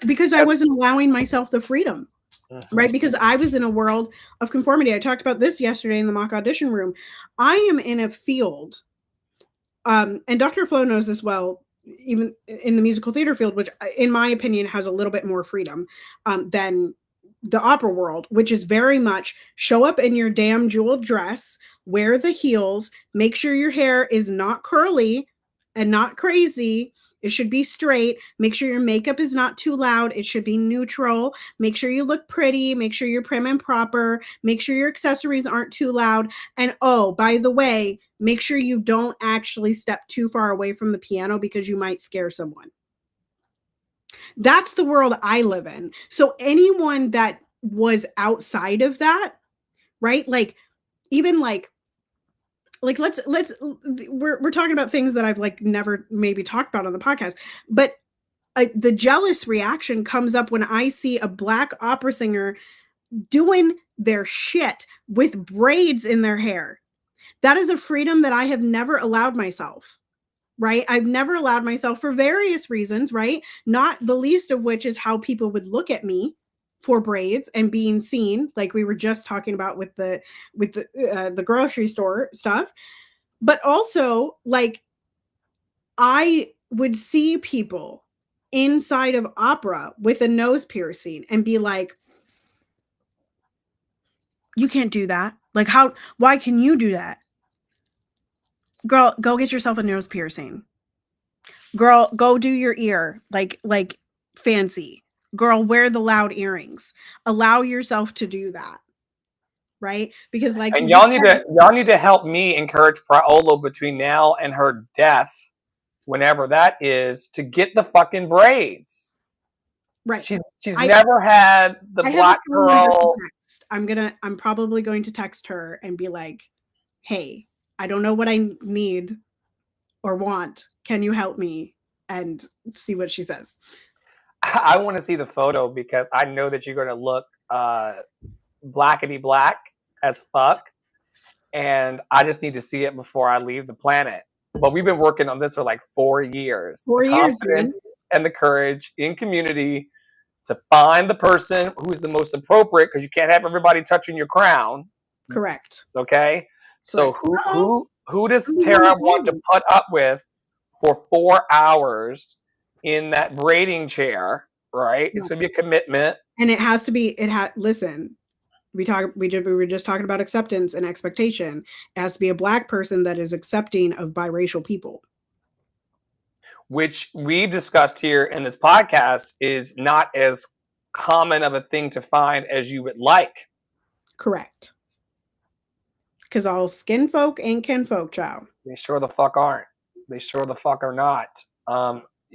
because I wasn't allowing myself the freedom. Right, because I was in a world of conformity. I talked about this yesterday in the mock audition room. I am in a field, and Dr. Flo knows this well, even in the musical theater field, which, in my opinion, has a little bit more freedom than the opera world, which is very much show up in your damn jeweled dress, wear the heels, make sure your hair is not curly and not crazy. It should be straight. Make sure your makeup is not too loud. It should be neutral. Make sure you look pretty. Make sure you're prim and proper. Make sure your accessories aren't too loud. And oh, by the way, make sure you don't actually step too far away from the piano because you might scare someone. That's the world I live in. So anyone that was outside of that, right? Like even like let's we're talking about things that I've like never maybe talked about on the podcast, but the jealous reaction comes up when I see a Black opera singer doing their shit with braids in their hair. That is a freedom that I have never allowed myself. Right? I've never allowed myself for various reasons, right? Not the least of which is how people would look at me for braids and being seen, like we were just talking about with the grocery store stuff. But also, like, I would see people inside of opera with a nose piercing and be like, you can't do that. Like, why can you do that? Girl, go get yourself a nose piercing. Girl, go do your ear like fancy. Girl, wear the loud earrings. Allow yourself to do that. Right? Because like And y'all need to help me encourage Paolo between now and her death, whenever that is, to get the fucking braids. Right. She's never had the Black girl. I'm probably going to text her and be like, hey, I don't know what I need or want. Can you help me? And see what she says. I want to see the photo because I know that you're going to look blackety black as fuck. And I just need to see it before I leave the planet. But we've been working on this for like 4 years. 4 years, confidence and the courage in community to find the person who's the most appropriate, because you can't have everybody touching your crown. Correct. Okay. So who does Tara want to put up with for 4 hours in that braiding chair? Right. It's gonna be a commitment. And it has to be. Listen. We were just talking about acceptance and expectation. It has to be a Black person that is accepting of biracial people. Which we've discussed here in this podcast is not as common of a thing to find as you would like. Correct. Because all skin folk ain't kin folk, child. They sure the fuck aren't. They sure the fuck are not.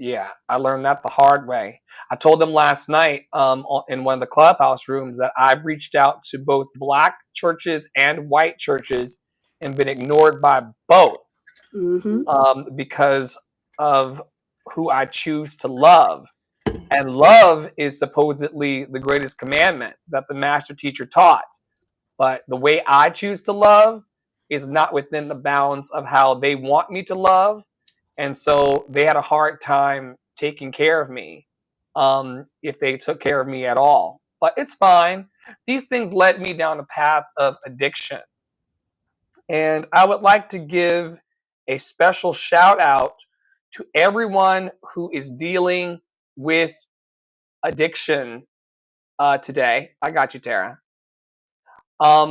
Yeah, I learned that the hard way. I told them last night in one of the clubhouse rooms that I've reached out to both Black churches and white churches and been ignored by both because of who I choose to love. And love is supposedly the greatest commandment that the master teacher taught. But the way I choose to love is not within the bounds of how they want me to love. And so they had a hard time taking care of me if they took care of me at all. But it's fine. These things led me down a path of addiction. And I would like to give a special shout out to everyone who is dealing with addiction today. I got you, Tara. I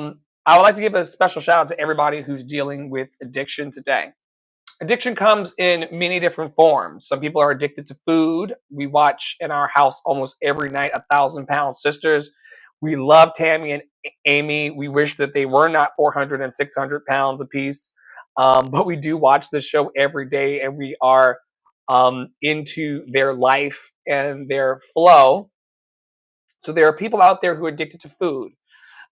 would like to give a special shout out to everybody who's dealing with addiction today. Addiction comes in many different forms. Some people are addicted to food. We watch in our house almost every night 1,000-Pound Sisters. We love Tammy and Amy. We wish that they were not 400 and 600 pounds apiece. But we do watch this show every day, and we are into their life and their flow. So there are people out there who are addicted to food.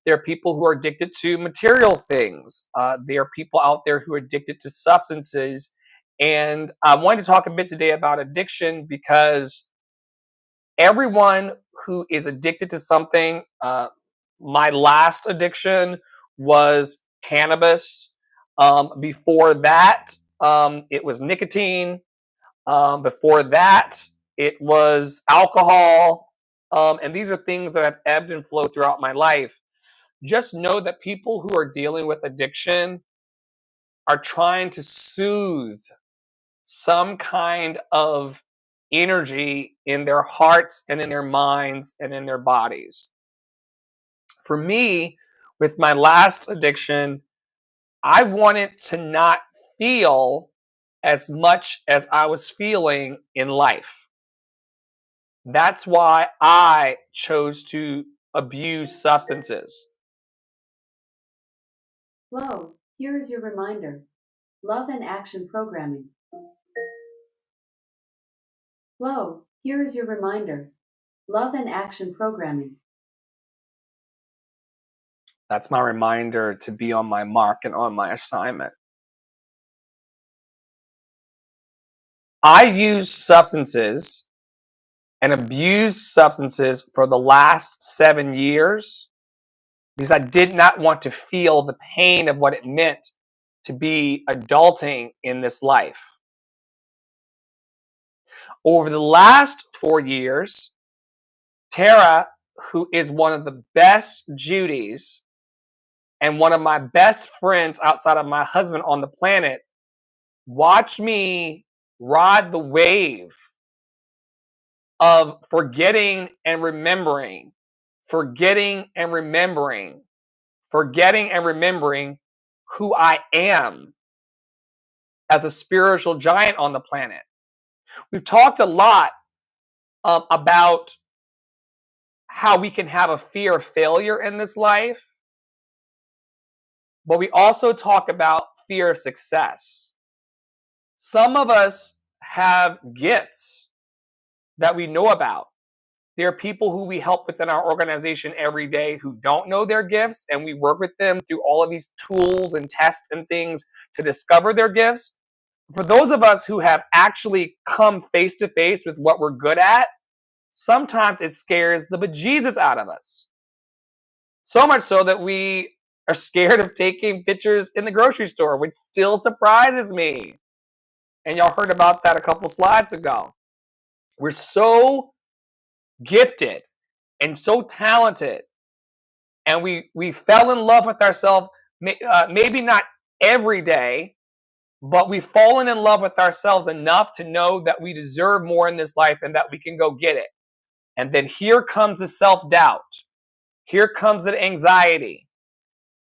There are people who are addicted to material things. There are people out there who are addicted to substances. And I wanted to talk a bit today about addiction because everyone who is addicted to something, my last addiction was cannabis. Before that, it was nicotine. Before that, it was alcohol. And these are things that have ebbed and flowed throughout my life. Just know that people who are dealing with addiction are trying to soothe some kind of energy in their hearts and in their minds and in their bodies. For me, with my last addiction, I wanted to not feel as much as I was feeling in life. That's why I chose to abuse substances. Flow, here is your reminder. Love and action programming. Flow, here is your reminder. Love and action programming. That's my reminder to be on my mark and on my assignment. I used substances and abused substances for the last 7 years because I did not want to feel the pain of what it meant to be adulting in this life. Over the last 4 years, Tara, who is one of the best Judys and one of my best friends outside of my husband on the planet, watched me ride the wave of forgetting and remembering, forgetting and remembering, forgetting and remembering who I am as a spiritual giant on the planet. We've talked a lot about how we can have a fear of failure in this life, but we also talk about fear of success. Some of us have gifts that we know about. There are people who we help within our organization every day who don't know their gifts, and we work with them through all of these tools and tests and things to discover their gifts. For those of us who have actually come face to face with what we're good at, sometimes it scares the bejesus out of us. So much so that we are scared of taking pictures in the grocery store, which still surprises me. And y'all heard about that a couple slides ago. We're so gifted and so talented, and we fell in love with ourselves, maybe not every day, but we've fallen in love with ourselves enough to know that we deserve more in this life and that we can go get it. And then here comes the self-doubt. Here comes the anxiety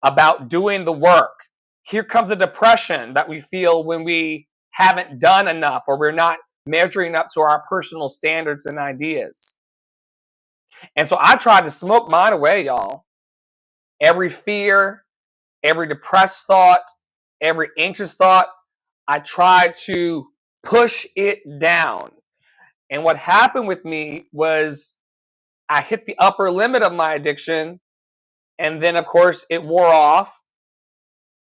about doing the work. Here comes the depression that we feel when we haven't done enough or we're not measuring up to our personal standards and ideas. And so I tried to smoke mine away, y'all. Every fear, every depressed thought, every anxious thought, I tried to push it down. And what happened with me was I hit the upper limit of my addiction, and then, of course, it wore off.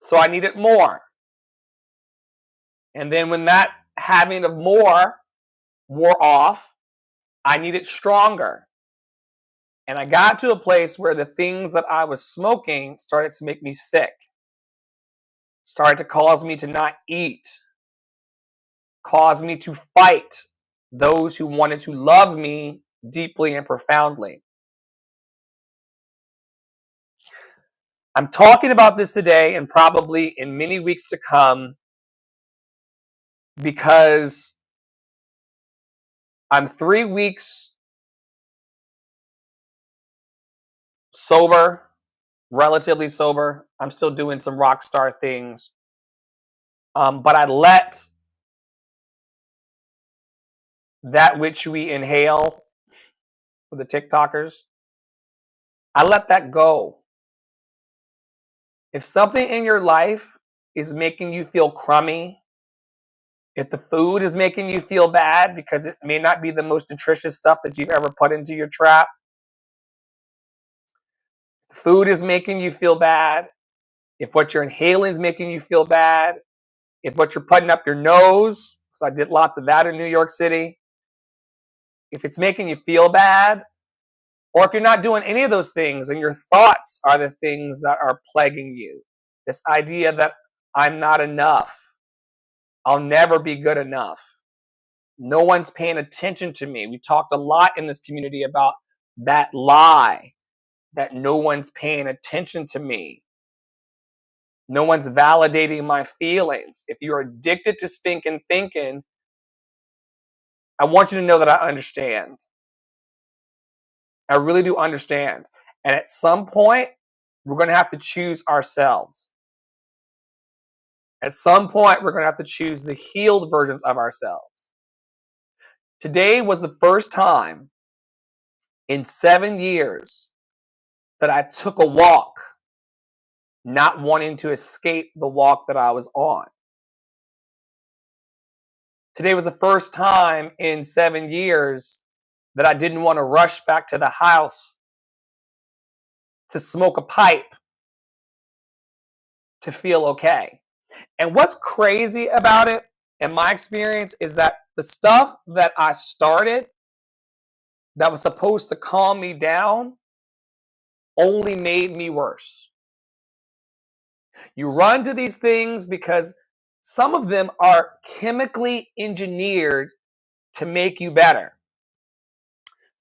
So I needed more. And then when that having of more wore off, I needed stronger. And I got to a place where the things that I was smoking started to make me sick, started to cause me to not eat, caused me to fight those who wanted to love me deeply and profoundly. I'm talking about this today and probably in many weeks to come because I'm 3 weeks sober, relatively sober. I'm still doing some rock star things. But I let that which we inhale for the TikTokers, I let that go. If something in your life is making you feel crummy, if the food is making you feel bad because it may not be the most nutritious stuff that you've ever put into your trap, if the food is making you feel bad, if what you're inhaling is making you feel bad, if what you're putting up your nose, because I did lots of that in New York City, if it's making you feel bad, or if you're not doing any of those things and your thoughts are the things that are plaguing you, this idea that I'm not enough, I'll never be good enough, No one's paying attention to me. We talked a lot in this community about that lie, that no one's paying attention to me. No one's validating my feelings. If you're addicted to stinking thinking, I want you to know that I understand. I really do understand. And at some point, we're going to have to choose ourselves. At some point, we're going to have to choose the healed versions of ourselves. Today was the first time in 7 years that I took a walk, not wanting to escape the walk that I was on. Today was the first time in 7 years that I didn't want to rush back to the house to smoke a pipe to feel okay. And what's crazy about it, in my experience, is that the stuff that I started that was supposed to calm me down only made me worse. You run to these things because some of them are chemically engineered to make you better.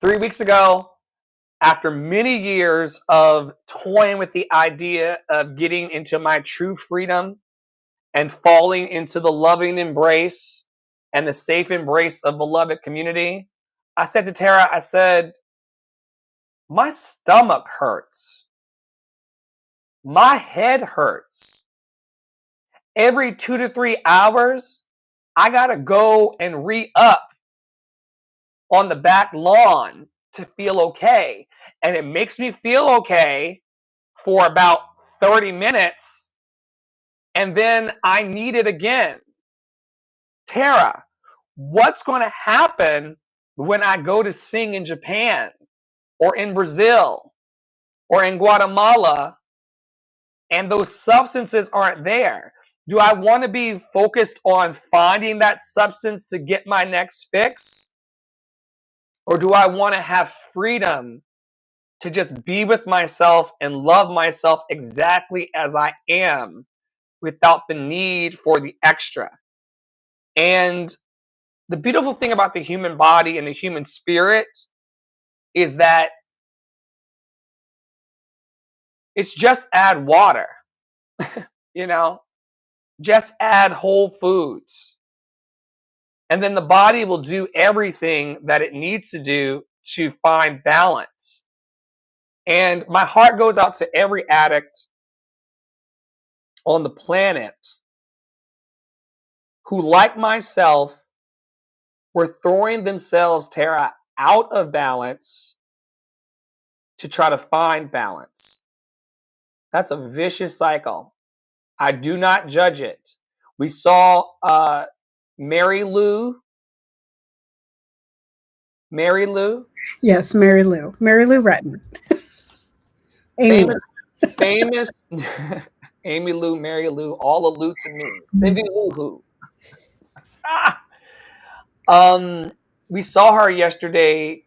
3 weeks ago, after many years of toying with the idea of getting into my true freedom and falling into the loving embrace and the safe embrace of beloved community, I said to Tara, I said, my stomach hurts. My head hurts. Every 2 to 3 hours, I got to go and re-up on the back lawn to feel okay. And it makes me feel okay for about 30 minutes. And then I need it again. Tara, what's going to happen when I go to sing in Japan or in Brazil or in Guatemala and those substances aren't there? Do I want to be focused on finding that substance to get my next fix? Or do I want to have freedom to just be with myself and love myself exactly as I am without the need for the extra? And the beautiful thing about the human body and the human spirit is that it's just add water, just add whole foods. And then the body will do everything that it needs to do to find balance. And my heart goes out to every addict on the planet who, like myself, were throwing themselves, Tara, out of balance to try to find balance. That's a vicious cycle. I do not judge it. We saw Mary Lou. Yes, Mary Lou Retton. Amy famous Amy Lou, Mary Lou, all allude to me. Cindy Lou Who. We saw her yesterday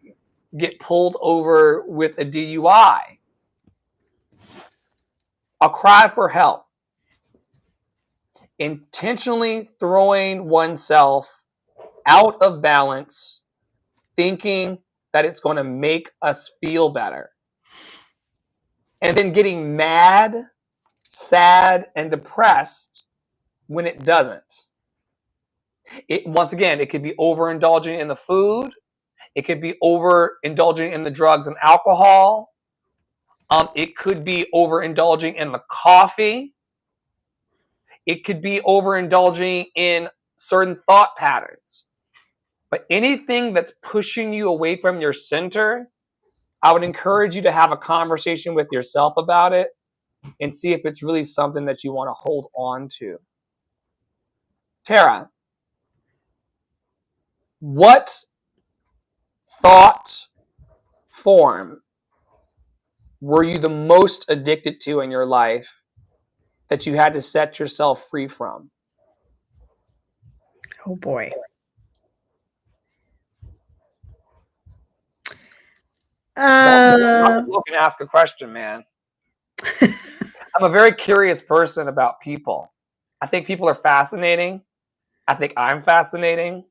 get pulled over with a DUI. A cry for help. Intentionally throwing oneself out of balance, thinking that it's going to make us feel better. And then getting mad, sad, and depressed when it doesn't. Once again, it could be overindulging in the food. It could be overindulging in the drugs and alcohol. It could be overindulging in the coffee. It could be overindulging in certain thought patterns. But anything that's pushing you away from your center, I would encourage you to have a conversation with yourself about it and see if it's really something that you want to hold on to. Tara, what thought form were you the most addicted to in your life that you had to set yourself free from? Oh boy. Look and ask a question, man. I'm a very curious person about people. I think people are fascinating. I think I'm fascinating.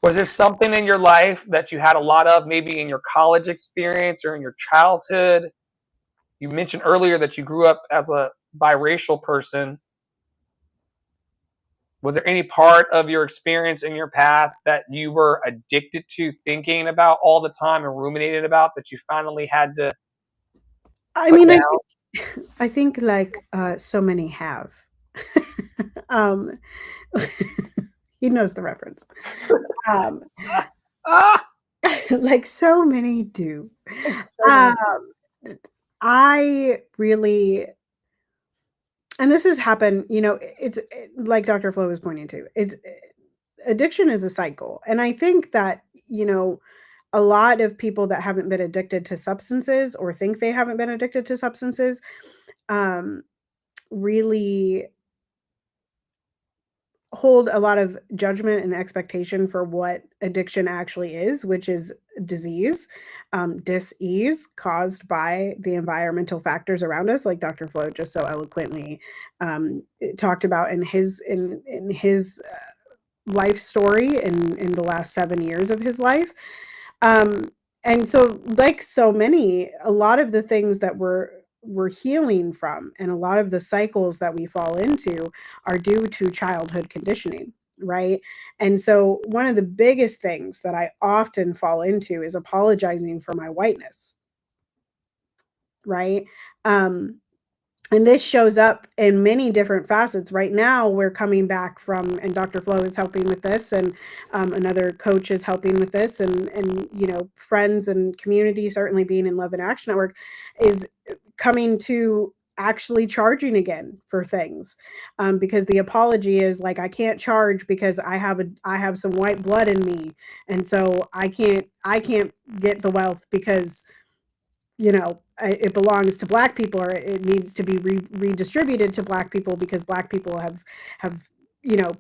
Was there something in your life that you had a lot of, maybe in your college experience or in your childhood? You mentioned earlier that you grew up as a biracial person. Was there any part of your experience in your path that you were addicted to thinking about all the time and ruminated about that you finally had to I put mean, down? I think like so many have. um, he knows the reference. Um, Ah! like so many do. So many. Um, I really, and this has happened, like Dr. Flo was pointing to, addiction is a cycle. And I think that, a lot of people that haven't been addicted to substances or think they haven't been addicted to substances, um, really hold a lot of judgment and expectation for what addiction actually is, which is disease, dis-ease caused by the environmental factors around us, like Dr. Flo just so eloquently talked about in his life story in the last 7 years of his life. Um, and so, like so many, a lot of the things that we're healing from and a lot of the cycles that we fall into are due to childhood conditioning, right? And so one of the biggest things that I often fall into is apologizing for my whiteness, right? Um, and this shows up in many different facets. Right now we're coming back from, and Dr. Flo is helping with this, and another coach is helping with this, and friends and community, certainly being in Love and Action Network, is coming to actually charging again for things, because the apology is like, I can't charge because I have some white blood in me, and so I can't get the wealth because it belongs to black people, or it needs to be redistributed to black people because black people have you know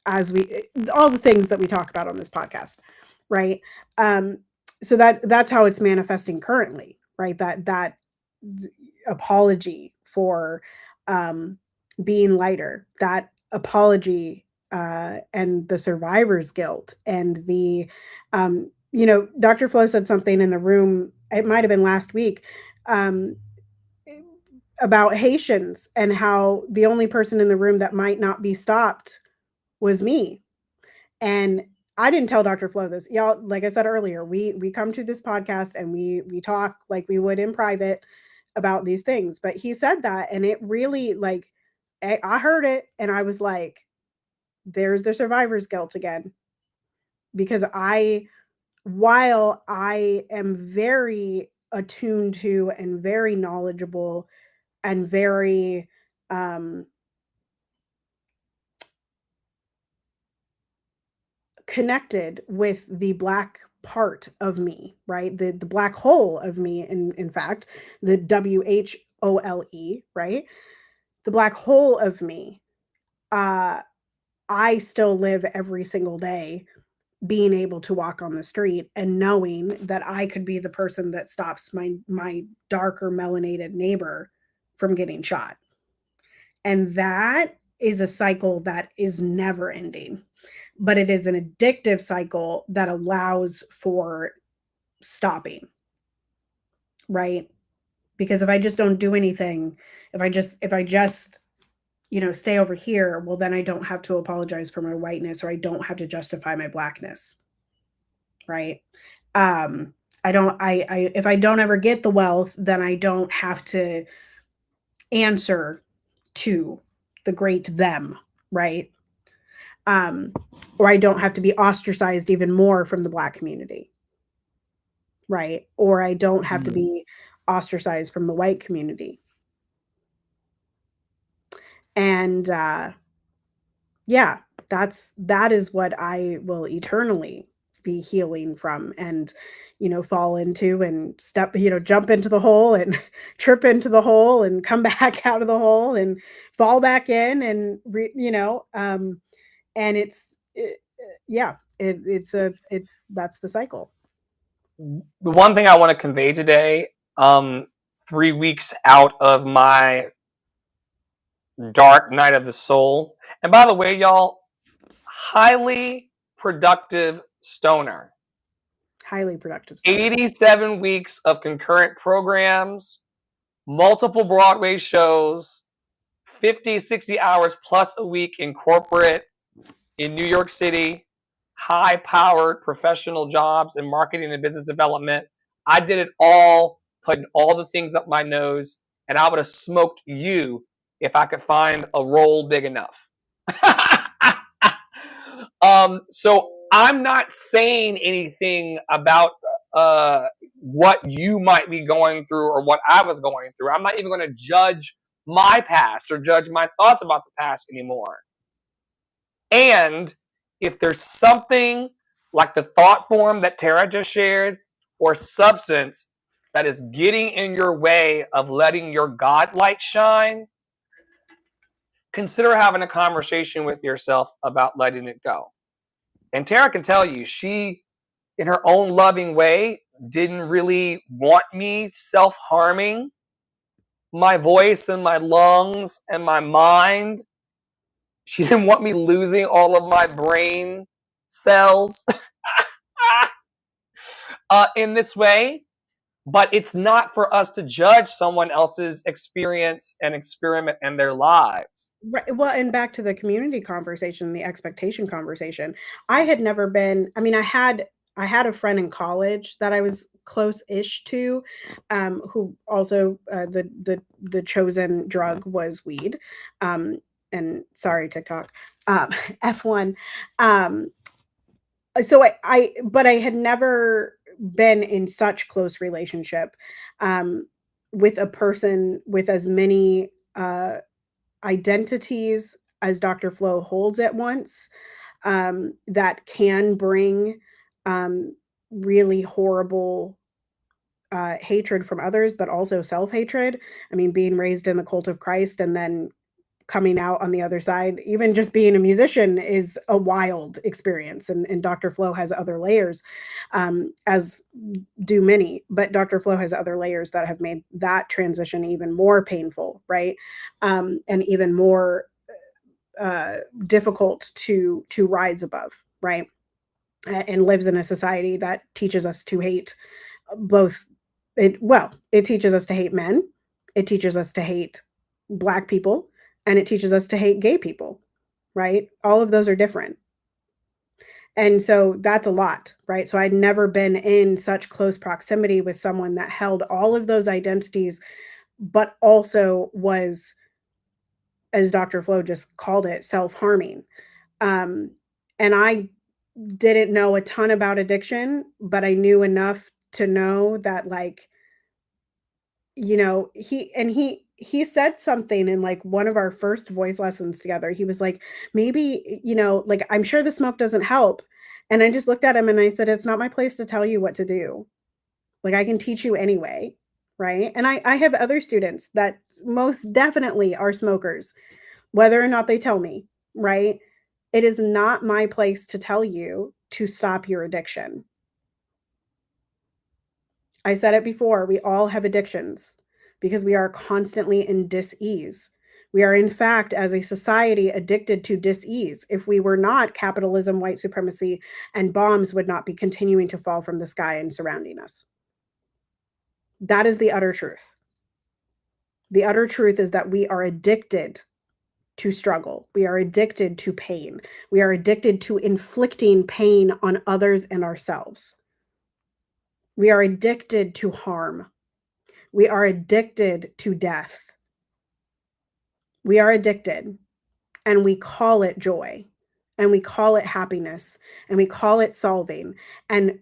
as we all the things that we talk about on this podcast, right? So that's how it's manifesting currently, right? That apology for um being lighter, that apology, and the survivor's guilt, and the Dr. Flo said something in the room, it might have been last week, um, about Haitians and how the only person in the room that might not be stopped was me. And I didn't tell Dr. Flo this. Y'all, like I said earlier, we come to this podcast and we talk like we would in private about these things. But he said that, and it really, like, I heard it and I was like, there's the survivor's guilt again. Because while I am very attuned to and very knowledgeable and very connected with the black part of me, right? The black hole of me, in fact, the WHOLE, right? The black hole of me. I still live every single day being able to walk on the street and knowing that I could be the person that stops my darker melanated neighbor from getting shot. And that is a cycle that is never ending, but it is an addictive cycle that allows for stopping, right? Because if I just don't do anything, if I just stay over here, well, then I don't have to apologize for my whiteness, or I don't have to justify my blackness, right? um I if I don't ever get the wealth, then I don't have to answer to the great them, right? um or I don't have to be ostracized even more from the black community, right? Or I don't have to be ostracized from the white community. And yeah, that is what I will eternally be healing from, and fall into and jump into the hole and trip into the hole and come back out of the hole and fall back in, and and yeah, it's that's the cycle. The one thing I want to convey today, 3 weeks out of my dark night of the soul, and by the way, y'all, highly productive stoner. Highly productive stoner. 87 weeks of concurrent programs, multiple Broadway shows, 50, 60 hours plus a week in corporate in New York City, high-powered professional jobs in marketing and business development. I did it all, putting all the things up my nose, and I would have smoked you if I could find a role big enough. So I'm not saying anything about what you might be going through or what I was going through. I'm not even going to judge my past or judge my thoughts about the past anymore. And if there's something like the thought form that Tara just shared or substance that is getting in your way of letting your God light shine, consider having a conversation with yourself about letting it go. And Tara can tell you, she, in her own loving way, didn't really want me self-harming my voice and my lungs and my mind. She didn't want me losing all of my brain cells in this way. But it's not for us to judge someone else's experience and experiment in their lives. Right. Well, and back to the community conversation, the expectation conversation. I had never been, I mean, I had a friend in college that I was close-ish to, who also the chosen drug was weed. And sorry, TikTok, F1. So but I had never been in such close relationship with a person with as many identities as Dr. Flo holds at once, that can bring really horrible hatred from others, but also self-hatred. I mean, being raised in the cult of Christ and then coming out on the other side, even just being a musician, is a wild experience. And Dr. Flo has other layers, as do many, but Dr. Flo has other layers that have made that transition even more painful, right? And even more difficult to rise above, right? And lives in a society that teaches us to hate both. It teaches us to hate men, it teaches us to hate Black people, and it teaches us to hate gay people, right? All of those are different. And so that's a lot, right? So I'd never been in such close proximity with someone that held all of those identities, but also was, as Dr. Flo just called it, self-harming. And I didn't know a ton about addiction, but I knew enough to know that, like, you know, he said something in like one of our first voice lessons together. He was like, maybe, you know, like, I'm sure the smoke doesn't help. And I just looked at him and I said, it's not my place to tell you what to do. Like, I can teach you anyway. Right. And I have other students that most definitely are smokers, whether or not they tell me. Right. It is not my place to tell you to stop your addiction. I said it before, we all have addictions because we are constantly in dis-ease. We are, in fact, as a society, addicted to dis-ease. If we were not, capitalism, white supremacy, and bombs would not be continuing to fall from the sky and surrounding us. That is the utter truth. The utter truth is that we are addicted to struggle. We are addicted to pain. We are addicted to inflicting pain on others and ourselves. We are addicted to harm. We are addicted to death. We are addicted, and we call it joy, and we call it happiness, and we call it solving. And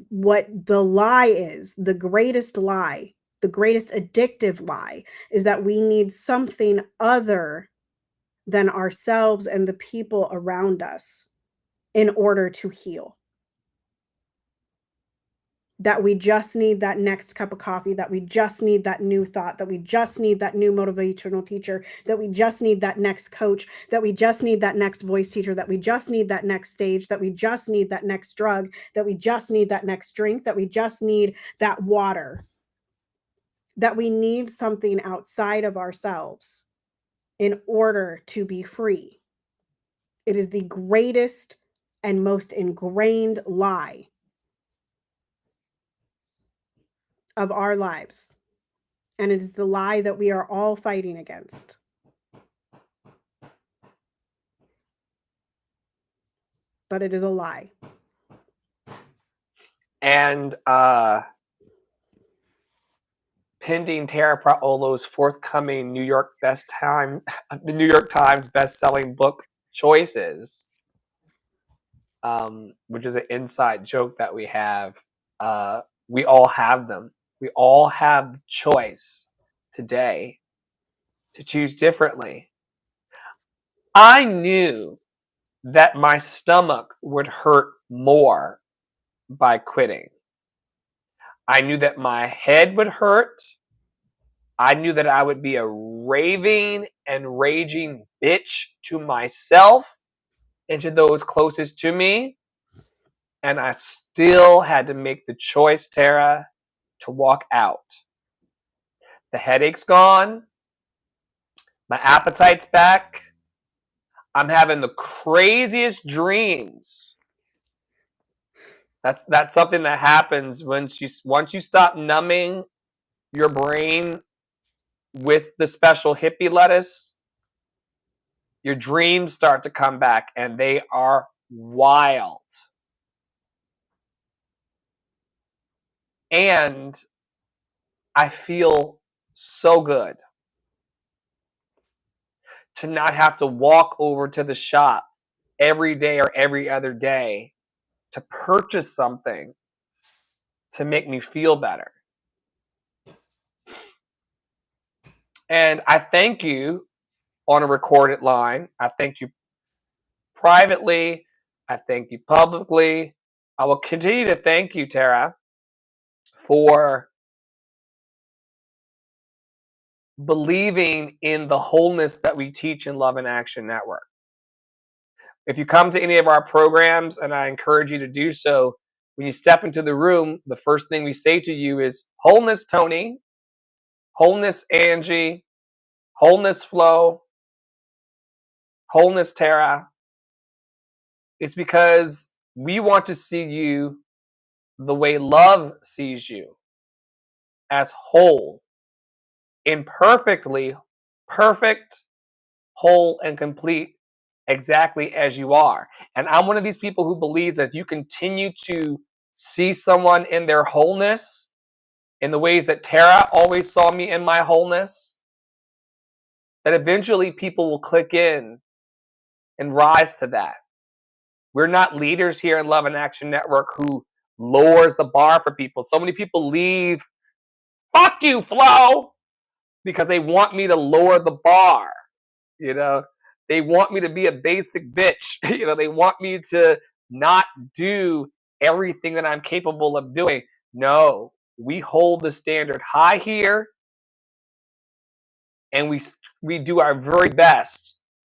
what the lie is, the greatest lie, the greatest addictive lie, is that we need something other than ourselves and the people around us in order to heal. That we just need that next cup of coffee, that we just need that new thought, that we just need that new motivational teacher, that we just need that next coach, that we just need that next voice teacher, that we just need that next stage, that we just need that next drug, that we just need that next drink, that we just need that water, that we need something outside of ourselves in order to be free. It is the greatest and most ingrained lie of our lives. And it is the lie that we are all fighting against. But it is a lie. And pending Tara Praolo's forthcoming New York Times best-selling book choices, which is an inside joke that we have. We all have them. We all have the choice today to choose differently. I knew that my stomach would hurt more by quitting. I knew that my head would hurt. I knew that I would be a raving and raging bitch to myself and to those closest to me. And I still had to make the choice, Tara, to walk out. The headache's gone. My appetite's back. I'm having the craziest dreams. That's something that happens once you stop numbing your brain with the special hippie lettuce. Your dreams start to come back, and they are wild. And I feel so good to not have to walk over to the shop every day or every other day to purchase something to make me feel better. And I thank you on a recorded line. I thank you privately. I thank you publicly. I will continue to thank you, Tara, for believing in the wholeness that we teach in Love and Action Network. If you come to any of our programs, and I encourage you to do so, when you step into the room, the first thing we say to you is wholeness, Tony, wholeness, Angie, wholeness, Flo, wholeness, Tara. It's because we want to see you the way love sees you, as whole, imperfectly perfect, whole, and complete, exactly as you are. And I'm one of these people who believes that you continue to see someone in their wholeness, in the ways that Tara always saw me in my wholeness, that eventually people will click in and rise to that. We're not leaders here in Love and Action Network who lowers the bar for people. So many people leave, fuck you, Flo, because they want me to lower the bar. You know, they want me to be a basic bitch. You know, they want me to not do everything that I'm capable of doing. No, we hold the standard high here, and we do our very best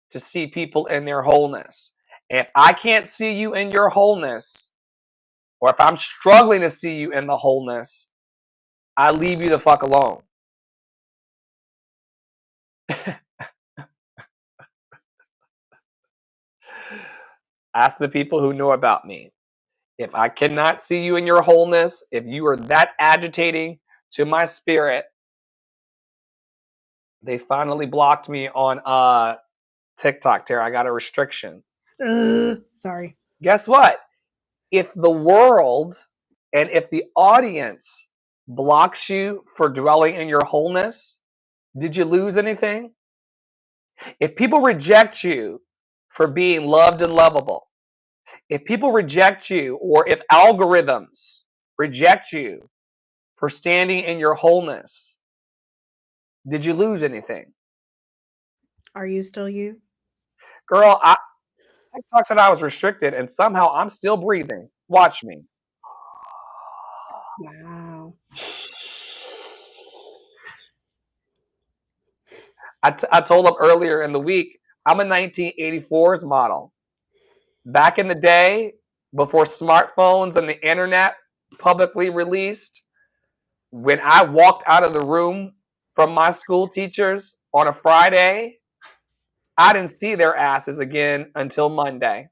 to see people in their wholeness. And if I can't see you in your wholeness, or if I'm struggling to see you in the wholeness, I leave you the fuck alone. Ask the people who know about me. If I cannot see you in your wholeness, if you are that agitating to my spirit, they finally blocked me on TikTok, Tara. I got a restriction. Sorry. Guess what? If the world and if the audience blocks you for dwelling in your wholeness, did you lose anything? If people reject you for being loved and lovable, if people reject you, or if algorithms reject you for standing in your wholeness, did you lose anything? Are you still you? Girl, TikTok said I was restricted, and somehow I'm still breathing. Watch me. Wow. I told them earlier in the week, I'm a 1984's model. Back in the day, before smartphones and the internet publicly released, when I walked out of the room from my school teachers on a Friday, I didn't see their asses again until Monday.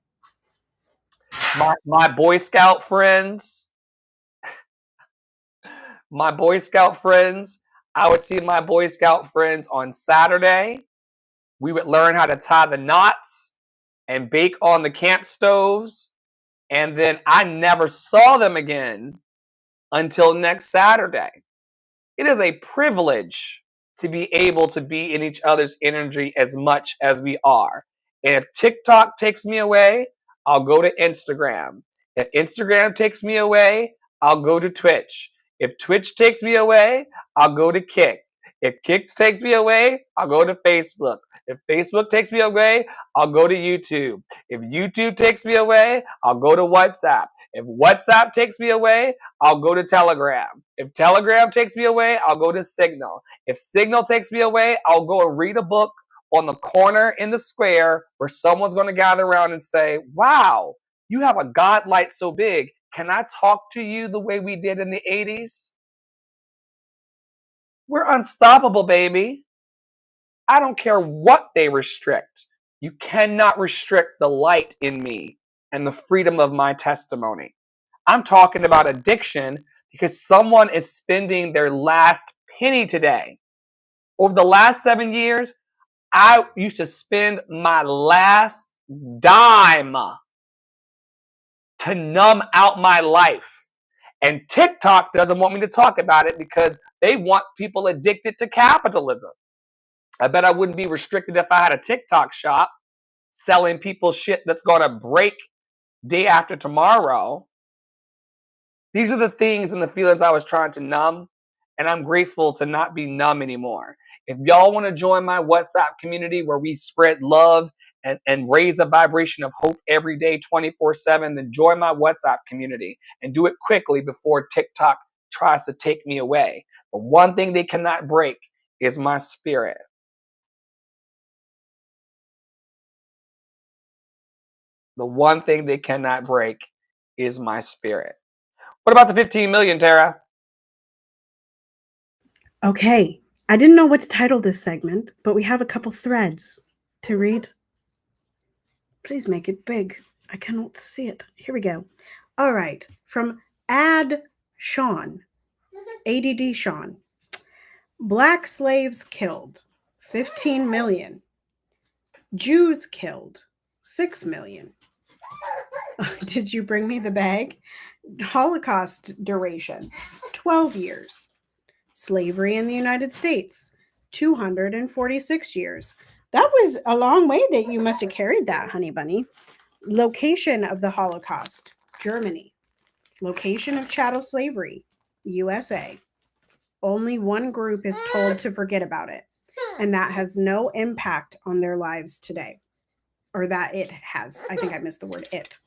My Boy Scout friends, my Boy Scout friends, I would see my Boy Scout friends on Saturday. We would learn how to tie the knots and bake on the camp stoves. And then I never saw them again until next Saturday. It is a privilege to be able to be in each other's energy as much as we are. And if TikTok takes me away, I'll go to Instagram. If Instagram takes me away, I'll go to Twitch. If Twitch takes me away, I'll go to Kick. If Kick takes me away, I'll go to Facebook. If Facebook takes me away, I'll go to YouTube. If YouTube takes me away, I'll go to WhatsApp. If WhatsApp takes me away, I'll go to Telegram. If Telegram takes me away, I'll go to Signal. If Signal takes me away, I'll go and read a book on the corner in the square where someone's going to gather around and say, wow, you have a God light so big. Can I talk to you the way we did in the 80s? We're unstoppable, baby. I don't care what they restrict. You cannot restrict the light in me and the freedom of my testimony. I'm talking about addiction because someone is spending their last penny today. Over the last 7 years, I used to spend my last dime to numb out my life. And TikTok doesn't want me to talk about it because they want people addicted to capitalism. I bet I wouldn't be restricted if I had a TikTok shop selling people shit that's going to break day after tomorrow. These are the things and the feelings I was trying to numb, and I'm grateful to not be numb anymore. If y'all want to join my WhatsApp community where we spread love and raise a vibration of hope every day, 24/7, then join my WhatsApp community and do it quickly before TikTok tries to take me away. The one thing they cannot break is my spirit. The one thing they cannot break is my spirit. What about the 15 million, Tara? Okay. I didn't know what to title this segment, but we have a couple threads to read. Please make it big. I cannot see it. Here we go. All right. From Ad Sean, ADD Sean. Black slaves killed, 15 million. Jews killed, 6 million. Did you bring me the bag? Holocaust duration, 12 years. Slavery in the United States, 246 years. That was a long way that you must have carried that, honey bunny. Location of the Holocaust, Germany. Location of chattel slavery, USA. Only one group is told to forget about it, and that has no impact on their lives today. Or that it has. I think I missed the word it.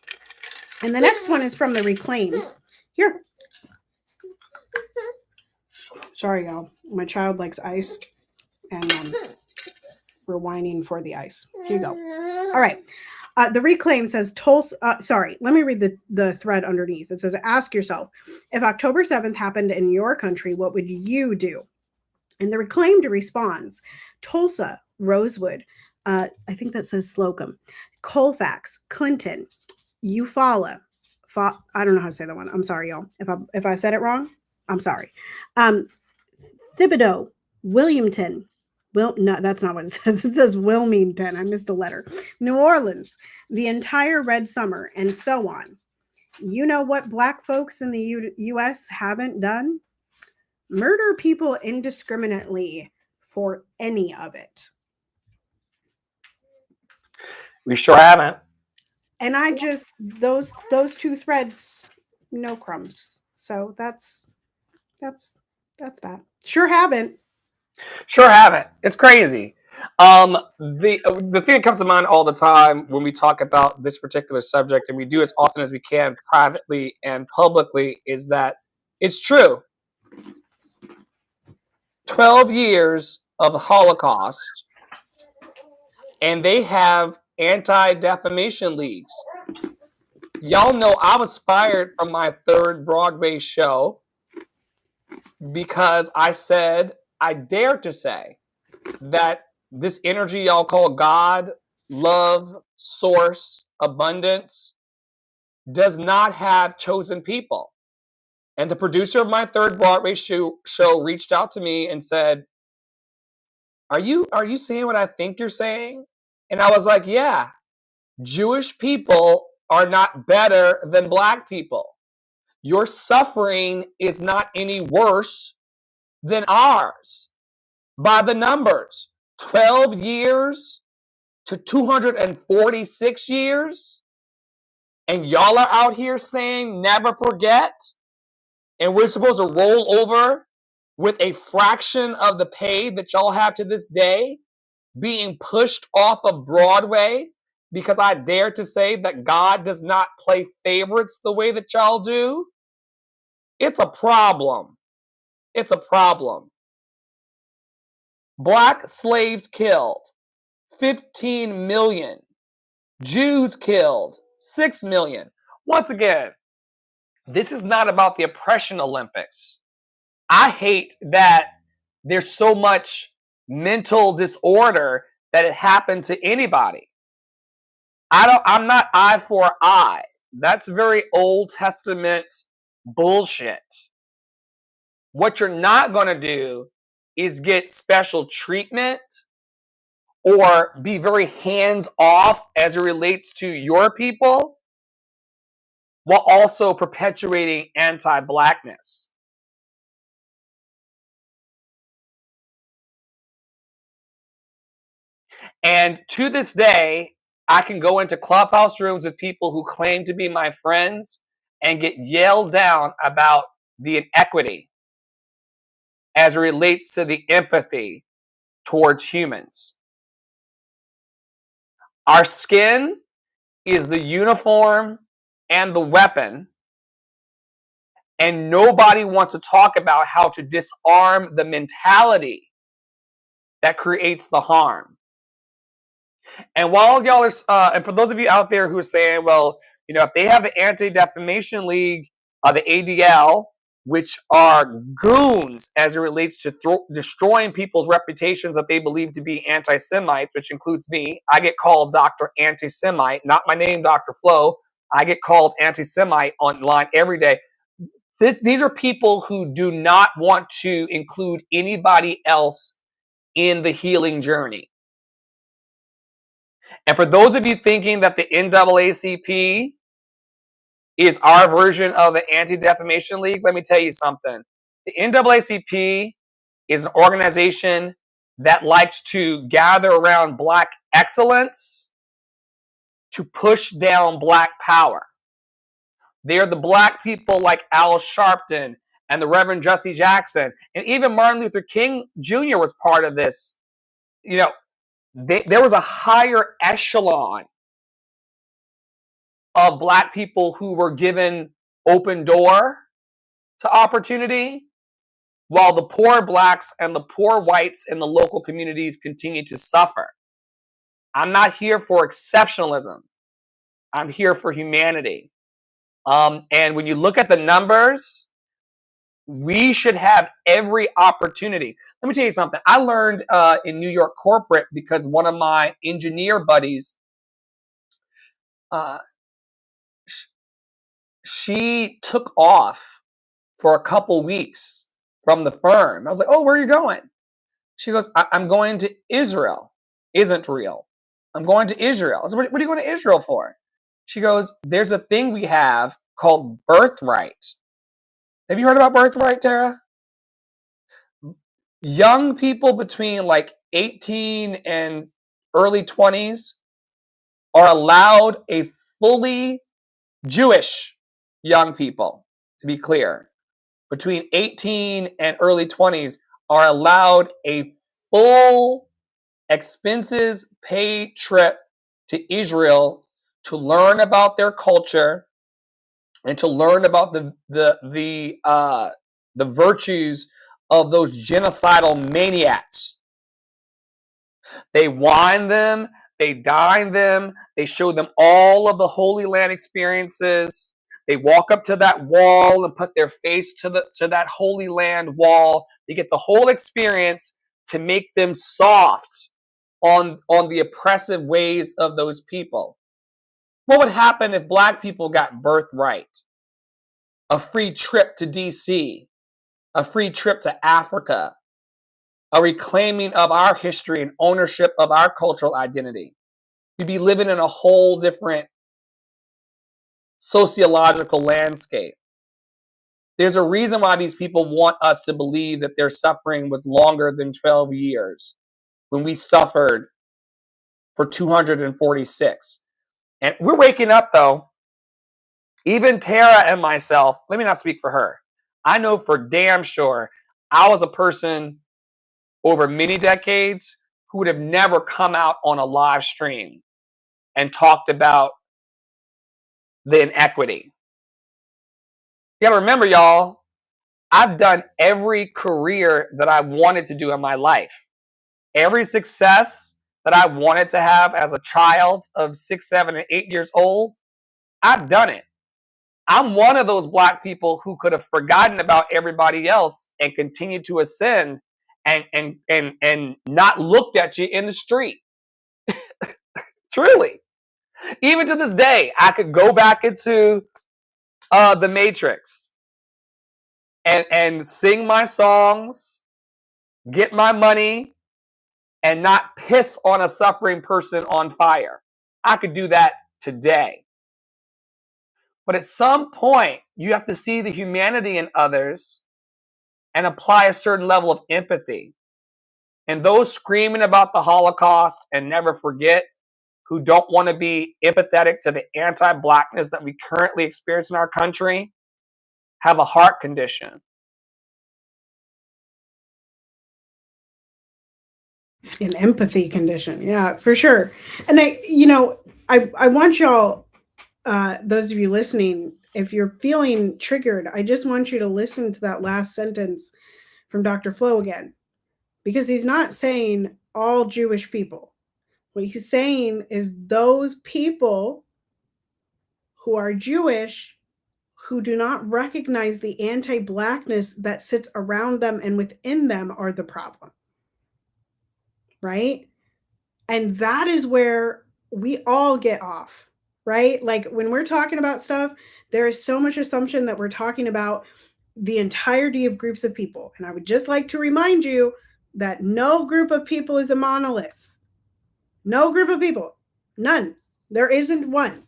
And the next one is from the Reclaimed. Here. Sorry, y'all. My child likes ice, and we're whining for the ice. Here you go. All right. The Reclaim says, Tulsa. Sorry, let me read the thread underneath. It says, ask yourself, if October 7th happened in your country, what would you do? And the Reclaimed responds, Tulsa, Rosewood, I think that says Slocum, Colfax, Clinton, Eufaula. I don't know how to say that one. I'm sorry, y'all. If I said it wrong, I'm sorry. Thibodaux, Williamton. No, that's not what it says. It says Wilmington. I missed a letter. New Orleans, the entire Red Summer, and so on. You know what Black folks in the U.S. haven't done? Murder people indiscriminately for any of it. We sure haven't. And I just those two threads, no crumbs. So that's that. Sure haven't. Sure haven't. It's crazy. The thing that comes to mind all the time when we talk about this particular subject, and we do as often as we can privately and publicly, is that it's true. 12 years of the Holocaust, and they have anti-defamation leagues. Y'all know I was fired from my third Broadway show because I said, I dare to say, that this energy y'all call God, love, source, abundance, does not have chosen people. And the producer of my third Broadway show reached out to me and said, are you saying what I think you're saying? And I was like, yeah, Jewish people are not better than black people. Your suffering is not any worse than ours by the numbers. 12 years to 246 years. And y'all are out here saying never forget. And we're supposed to roll over with a fraction of the pay that y'all have to this day, being pushed off of Broadway because I dare to say that God does not play favorites the way that y'all do. It's a problem. It's a problem. Black slaves killed, 15 million. Jews killed, 6 million. Once again, this is not about the oppression Olympics. I hate that there's so much mental disorder that it happened to anybody. I'm not eye for eye. That's very Old Testament bullshit. What you're not going to do is get special treatment or be very hands off as it relates to your people while also perpetuating anti-blackness. And to this day, I can go into clubhouse rooms with people who claim to be my friends and get yelled down about the inequity as it relates to the empathy towards humans. Our skin is the uniform and the weapon, and nobody wants to talk about how to disarm the mentality that creates the harm. And while y'all are, and for those of you out there who are saying, well, if they have the Anti-Defamation League, the ADL, which are goons as it relates to destroying people's reputations that they believe to be anti-Semites, which includes me. I get called Dr. Anti-Semite, not my name, Dr. Flo. I get called anti-Semite online every day. These are people who do not want to include anybody else in the healing journey. And for those of you thinking that the NAACP is our version of the Anti-Defamation League, let me tell you something. The NAACP is an organization that likes to gather around Black excellence to push down Black power. They're the Black people like Al Sharpton and the Reverend Jesse Jackson, and even Martin Luther King Jr. was part of this. There was a higher echelon of Black people who were given open door to opportunity, while the poor Blacks and the poor whites in the local communities continue to suffer. I'm not here for exceptionalism. I'm here for humanity. And when you look at the numbers, we should have every opportunity. Let me tell you something. I learned in New York corporate because one of my engineer buddies, she took off for a couple weeks from the firm. I was like, oh, where are you going? She goes, I'm going to Israel. Isn't real. I'm going to Israel. I said, what are you going to Israel for? She goes, there's a thing we have called birthright. Have you heard about birthright, Tara? Young people between like 18 and early 20s are allowed a fully Jewish young people, to be clear, between 18 and early 20s are allowed a full expenses paid trip to Israel to learn about their culture and to learn about the virtues of those genocidal maniacs. They wine them, they dine them, they show them all of the Holy Land experiences. They walk up to that wall and put their face to that Holy Land wall. They get the whole experience to make them soft on the oppressive ways of those people. What would happen if black people got birthright? A free trip to DC, a free trip to Africa, a reclaiming of our history and ownership of our cultural identity. We'd be living in a whole different sociological landscape. There's a reason why these people want us to believe that their suffering was longer than 12 years when we suffered for 246. And we're waking up, though. Even Tara and myself, let me not speak for her. I know for damn sure I was a person over many decades who would have never come out on a live stream and talked about the inequity. You gotta remember, y'all, I've done every career that I wanted to do in my life. Every success that I wanted to have as a child of 6, 7, and 8 years old, I've done it. I'm one of those black people who could have forgotten about everybody else and continued to ascend and not looked at you in the street. Truly. Even to this day, I could go back into the Matrix and sing my songs, get my money, and not piss on a suffering person on fire. I could do that today. But at some point, you have to see the humanity in others and apply a certain level of empathy. And those screaming about the Holocaust and never forget, who don't want to be empathetic to the anti-blackness that we currently experience in our country, have a heart condition. An empathy condition. Yeah, for sure. And I want y'all, those of you listening, if you're feeling triggered, I just want you to listen to that last sentence from Dr. Flo again, because he's not saying all Jewish people. What he's saying is those people who are Jewish who do not recognize the anti-blackness that sits around them and within them are the problem. Right? And that is where we all get off, right? Like when we're talking about stuff, there is so much assumption that we're talking about the entirety of groups of people. And I would just like to remind you that no group of people is a monolith. No group of people. None. There isn't one.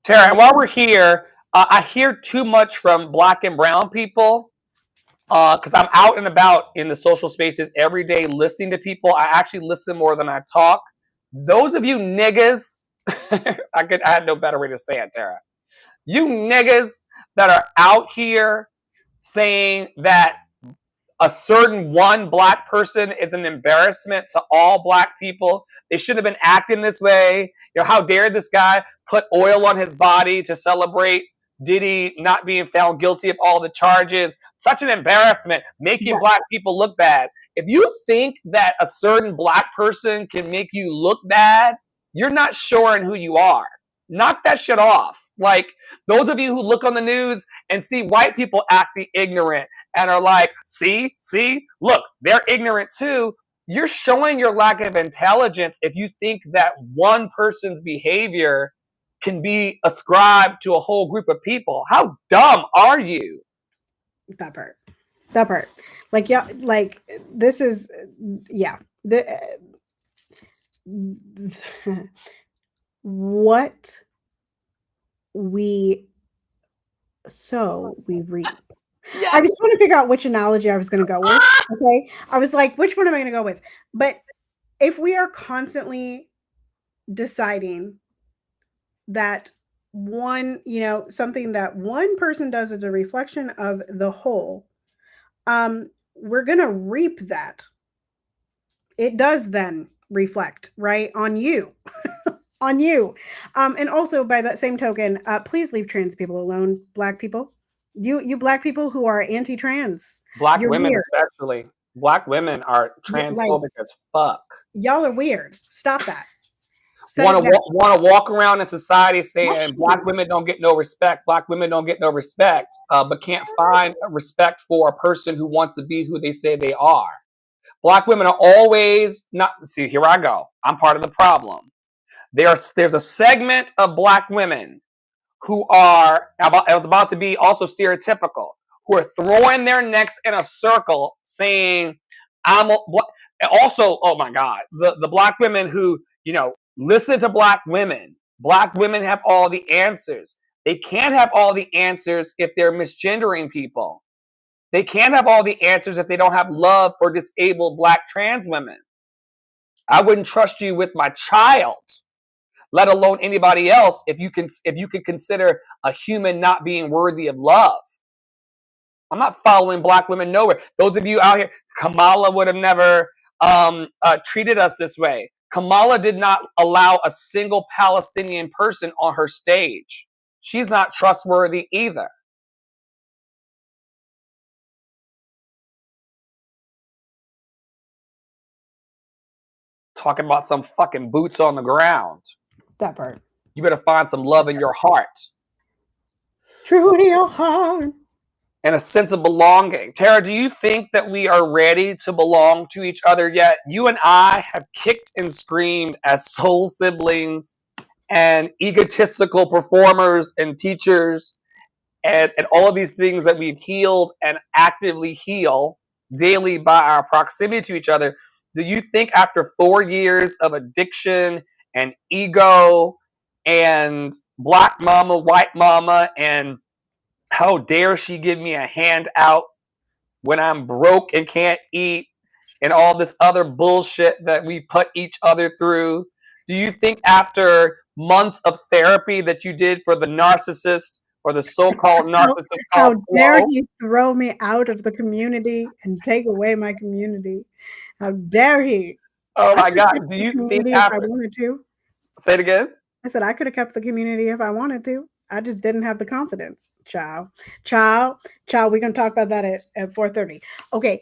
Tara, and while we're here, I hear too much from black and brown people because I'm out and about in the social spaces every day listening to people. I actually listen more than I talk. Those of you niggas, I had no better way to say it, Tara. You niggas that are out here saying that a certain one black person is an embarrassment to all black people. They shouldn't have been acting this way. You know, how dare this guy put oil on his body to celebrate Diddy not being found guilty of all the charges. Such an embarrassment, making black people look bad. If you think that a certain black person can make you look bad, you're not sure in who you are. Knock that shit off. Like, those of you who look on the news and see white people acting ignorant and are like, see, look, they're ignorant too. You're showing your lack of intelligence if you think that one person's behavior can be ascribed to a whole group of people. How dumb are you? That part. Like, yeah, like this is, yeah. What we sow, we reap. Yes. I just want to figure out which analogy I was going to go with. Okay. I was like, which one am I going to go with? But if we are constantly deciding that one, something that one person does is a reflection of the whole, we're going to reap that. It does then reflect, right, on you. On you. And also by that same token, please leave trans people alone, black people. You black people who are anti-trans. Black women weird. Especially. Black women are transphobic as fuck. Y'all are weird. Stop that. Want to walk around in society saying black women don't get no respect. Black women don't get no respect, but can't find respect for a person who wants to be who they say they are. Black women are always not. See, here I go. I'm part of the problem. There's a segment of black women who are about to be also stereotypical, who are throwing their necks in a circle saying, also, oh my God, the black women who, listen to black women. Black women have all the answers. They can't have all the answers if they're misgendering people. They can't have all the answers if they don't have love for disabled black trans women. I wouldn't trust you with my child, let alone anybody else, if you can consider a human not being worthy of love. I'm not following black women nowhere. Those of you out here, Kamala would have never treated us this way. Kamala did not allow a single Palestinian person on her stage. She's not trustworthy either. Talking about some fucking boots on the ground. That part. You better find some love in your heart. True to your heart. And a sense of belonging. Tara, do you think that we are ready to belong to each other yet? You and I have kicked and screamed as soul siblings and egotistical performers and teachers and all of these things that we've healed and actively heal daily by our proximity to each other. Do you think after 4 years of addiction and ego and black mama, white mama, and how dare she give me a handout when I'm broke and can't eat and all this other bullshit that we put each other through? Do you think after months of therapy that you did for the narcissist or the so-called narcissist, how dare he throw me out of the community and take away my community? How dare he? Oh my God. Do you think if I wanted to? Say it again? I said I could have kept the community if I wanted to. I just didn't have the confidence. Child. We're gonna talk about that at 4:30. Okay.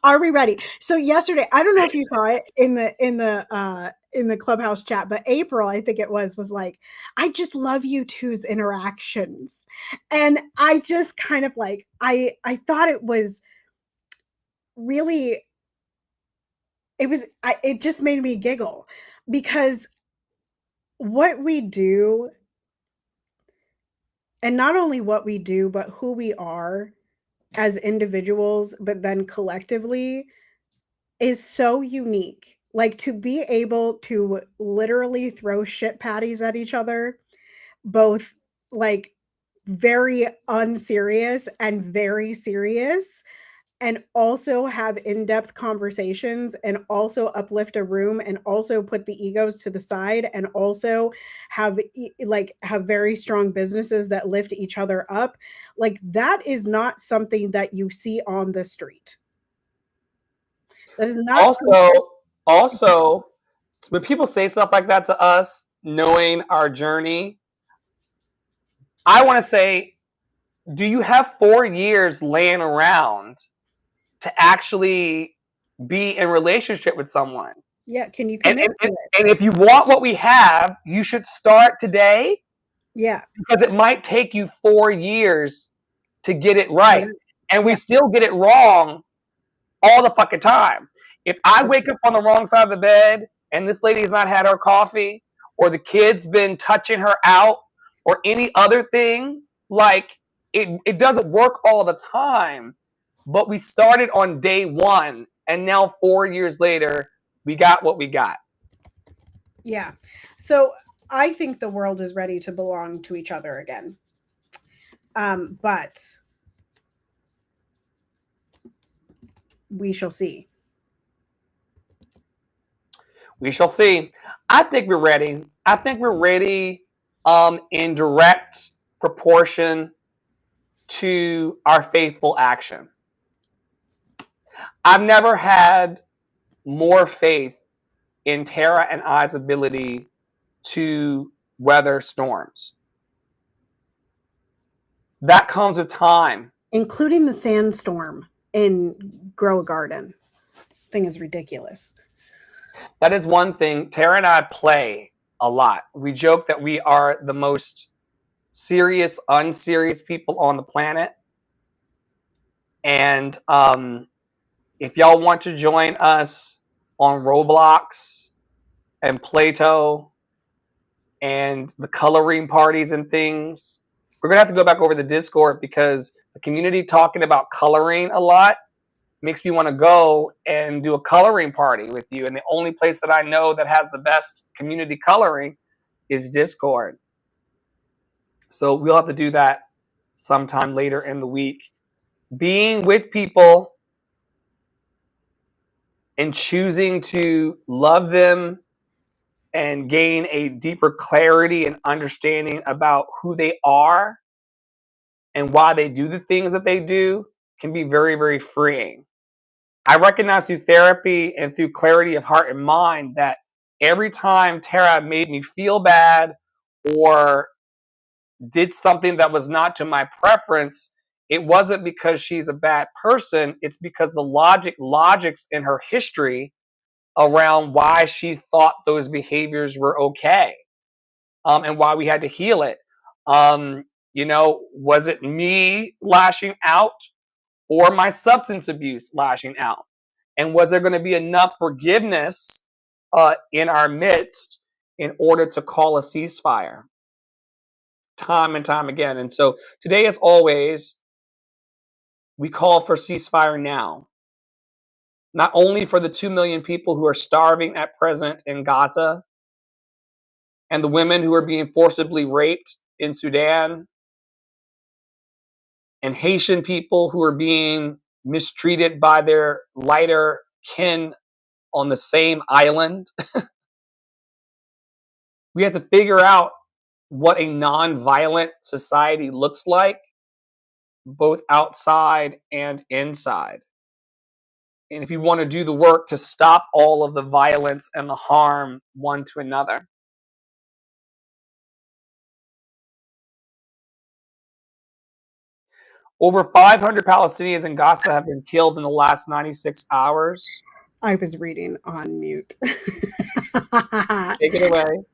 Are we ready? So yesterday, I don't know if you saw it in the Clubhouse chat, but April, I think it was like, I just love you two's interactions. And I just kind of like, I thought it was really, it just made me giggle, because what we do, and not only what we do, but who we are as individuals, but then collectively, is so unique. Like, to be able to literally throw shit patties at each other, both like very unserious and very serious, and also have in-depth conversations, and also uplift a room, and also put the egos to the side, and also have very strong businesses that lift each other up. Like, that is not something that you see on the street. That is not also when people say stuff like that to us, knowing our journey, I want to say, do you have 4 years laying around to actually be in relationship with someone? Yeah, can you commit to it? And if you want what we have, you should start today. Yeah. Because it might take you 4 years to get it right. And we Yeah. still get it wrong all the fucking time. If I wake up on the wrong side of the bed and this lady's not had her coffee, or the kid's been touching her out, or any other thing, like, it doesn't work all the time. But we started on day one, and now 4 years later, we got what we got. Yeah. So I think the world is ready to belong to each other again. But we shall see. We shall see. I think we're ready. I think we're ready in direct proportion to our faithful action. I've never had more faith in Tara and I's ability to weather storms. That comes with time. Including the sandstorm in Grow a Garden. Thing is ridiculous. That is one thing. Tara and I play a lot. We joke that we are the most serious, unserious people on the planet. And if y'all want to join us on Roblox and Plato and the coloring parties and things. We're gonna have to go back over the Discord because the community talking about coloring a lot makes me want to go and do a coloring party with you. And the only place that I know that has the best community coloring is Discord. So we'll have to do that sometime later in the week. Being with people and choosing to love them and gain a deeper clarity and understanding about who they are and why they do the things that they do can be very, very freeing. I recognize through therapy and through clarity of heart and mind that every time Tara made me feel bad or did something that was not to my preference, it wasn't because she's a bad person. It's because the logics in her history around why she thought those behaviors were okay, and why we had to heal it. Was it me lashing out or my substance abuse lashing out? And was there going to be enough forgiveness in our midst in order to call a ceasefire? Time and time again. And so today, as always, we call for ceasefire now. Not only for the 2 million people who are starving at present in Gaza and the women who are being forcibly raped in Sudan and Haitian people who are being mistreated by their lighter kin on the same island. We have to figure out what a non-violent society looks like, both outside and inside. And if you want to do the work to stop all of the violence and the harm one to another. Over 500 Palestinians in Gaza have been killed in the last 96 hours. I was reading on mute. Take it away.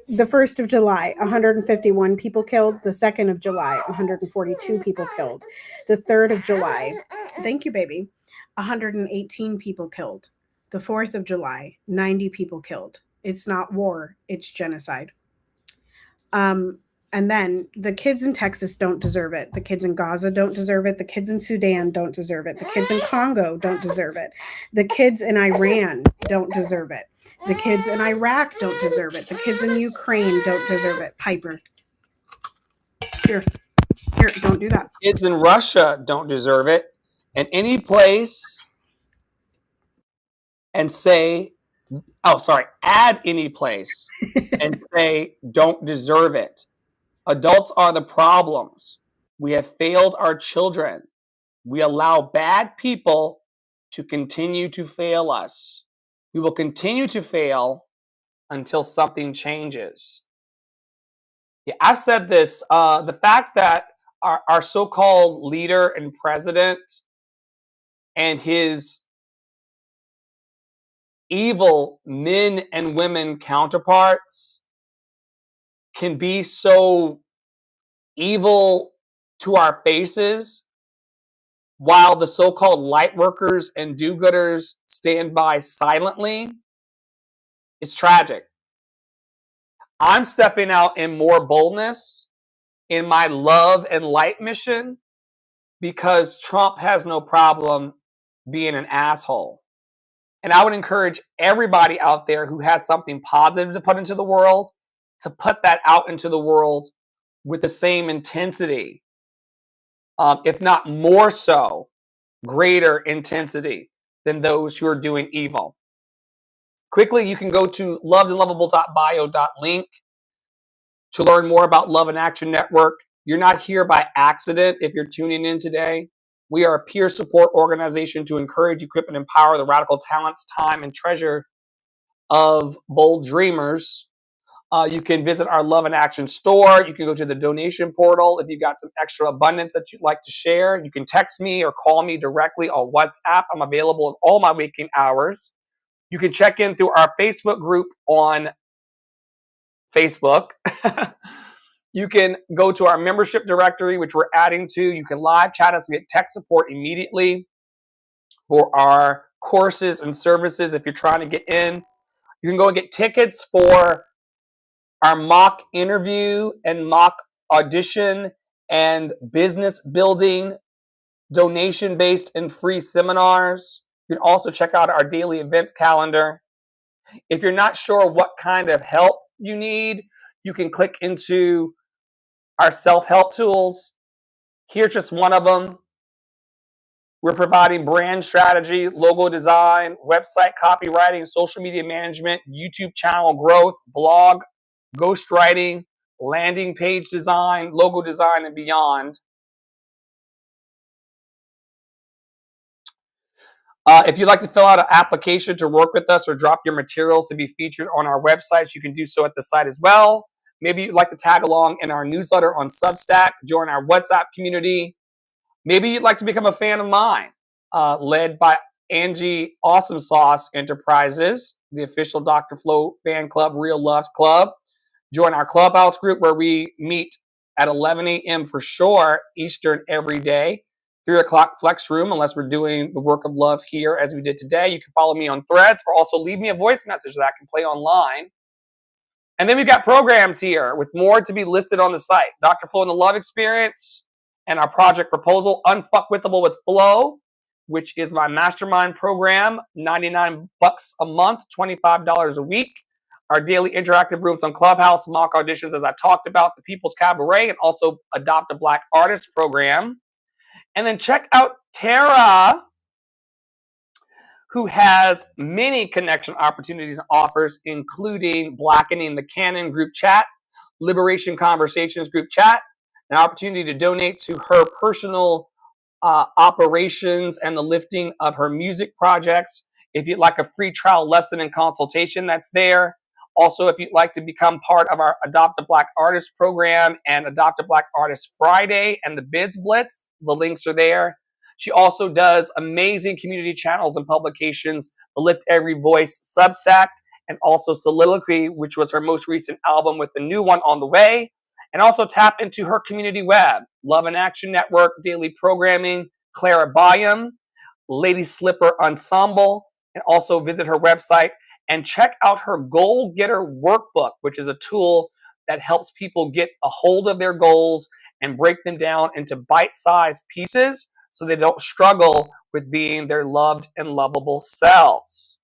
The 1st of July, 151 people killed. The 2nd of July, 142 people killed. The 3rd of July, thank you, baby, 118 people killed. The 4th of July, 90 people killed. It's not war, it's genocide. And then the kids in Texas don't deserve it. The kids in Gaza don't deserve it. The kids in Sudan don't deserve it. The kids in Congo don't deserve it. The kids in Iran don't deserve it. The kids in Iraq don't deserve it. The kids in Ukraine don't deserve it. Piper. Here, don't do that. Kids in Russia don't deserve it. And any place and say, add any place and say, don't deserve it. Adults are the problems. We have failed our children. We allow bad people to continue to fail us. We will continue to fail until something changes. Yeah, I've said this. The fact that our so-called leader and president and his evil men and women counterparts can be so evil to our faces while the so-called light workers and do-gooders stand by silently, it's tragic. I'm stepping out in more boldness in my love and light mission because Trump has no problem being an asshole. And I would encourage everybody out there who has something positive to put into the world to put that out into the world with the same intensity, if not more so, greater intensity than those who are doing evil. Quickly, you can go to lovedandlovable.bio.link to learn more about Love in Action Network. You're not here by accident if you're tuning in today. We are a peer support organization to encourage, equip, and empower the radical talents, time, and treasure of bold dreamers. You can visit our Love in Action store. You can go to the donation portal if you've got some extra abundance that you'd like to share. You can text me or call me directly on WhatsApp. I'm available at all my waking hours. You can check in through our Facebook group on Facebook. You can go to our membership directory, which we're adding to. You can live chat us and get tech support immediately for our courses and services if you're trying to get in. You can go and get tickets for our mock interview and mock audition and business building, donation-based and free seminars. You can also check out our daily events calendar. If you're not sure what kind of help you need, you can click into our self-help tools. Here's just one of them. We're providing brand strategy, logo design, website copywriting, social media management, YouTube channel growth, blog, ghostwriting, landing page design, logo design, and beyond. If you'd like to fill out an application to work with us or drop your materials to be featured on our websites, you can do so at the site as well. Maybe you'd like to tag along in our newsletter on Substack, join our WhatsApp community. Maybe you'd like to become a fan of mine, led by Angie Awesome Sauce Enterprises, the official Dr. Flo fan club, Real Loves Club. Join our Clubhouse group where we meet at 11 a.m. for sure, Eastern every day. 3 o'clock flex room, unless we're doing the work of love here as we did today. You can follow me on Threads or also leave me a voice message that I can play online. And then we've got programs here with more to be listed on the site. Dr. Flo and the Love Experience and our project proposal, Unfuckwithable with Flo, which is my mastermind program, $99 a month, $25 a week. Our daily interactive rooms on Clubhouse, mock auditions, as I talked about, the People's Cabaret, and also Adopt a Black Artist program. And then check out Tara, who has many connection opportunities and offers, including Blackening the Canon group chat, Liberation Conversations group chat, an opportunity to donate to her personal operations and the lifting of her music projects. If you'd like a free trial lesson and consultation, that's there. Also, if you'd like to become part of our Adopt a Black Artist program and Adopt a Black Artist Friday and the Biz Blitz, the links are there. She also does amazing community channels and publications, the Lift Every Voice Substack, and also Soliloquy, which was her most recent album with the new one on the way. And also tap into her community web, Love and Action Network, daily programming, Clara Byam, Lady Slipper Ensemble, and also visit her website and check out her Goal Getter Workbook, which is a tool that helps people get a hold of their goals and break them down into bite-sized pieces so they don't struggle with being their loved and lovable selves.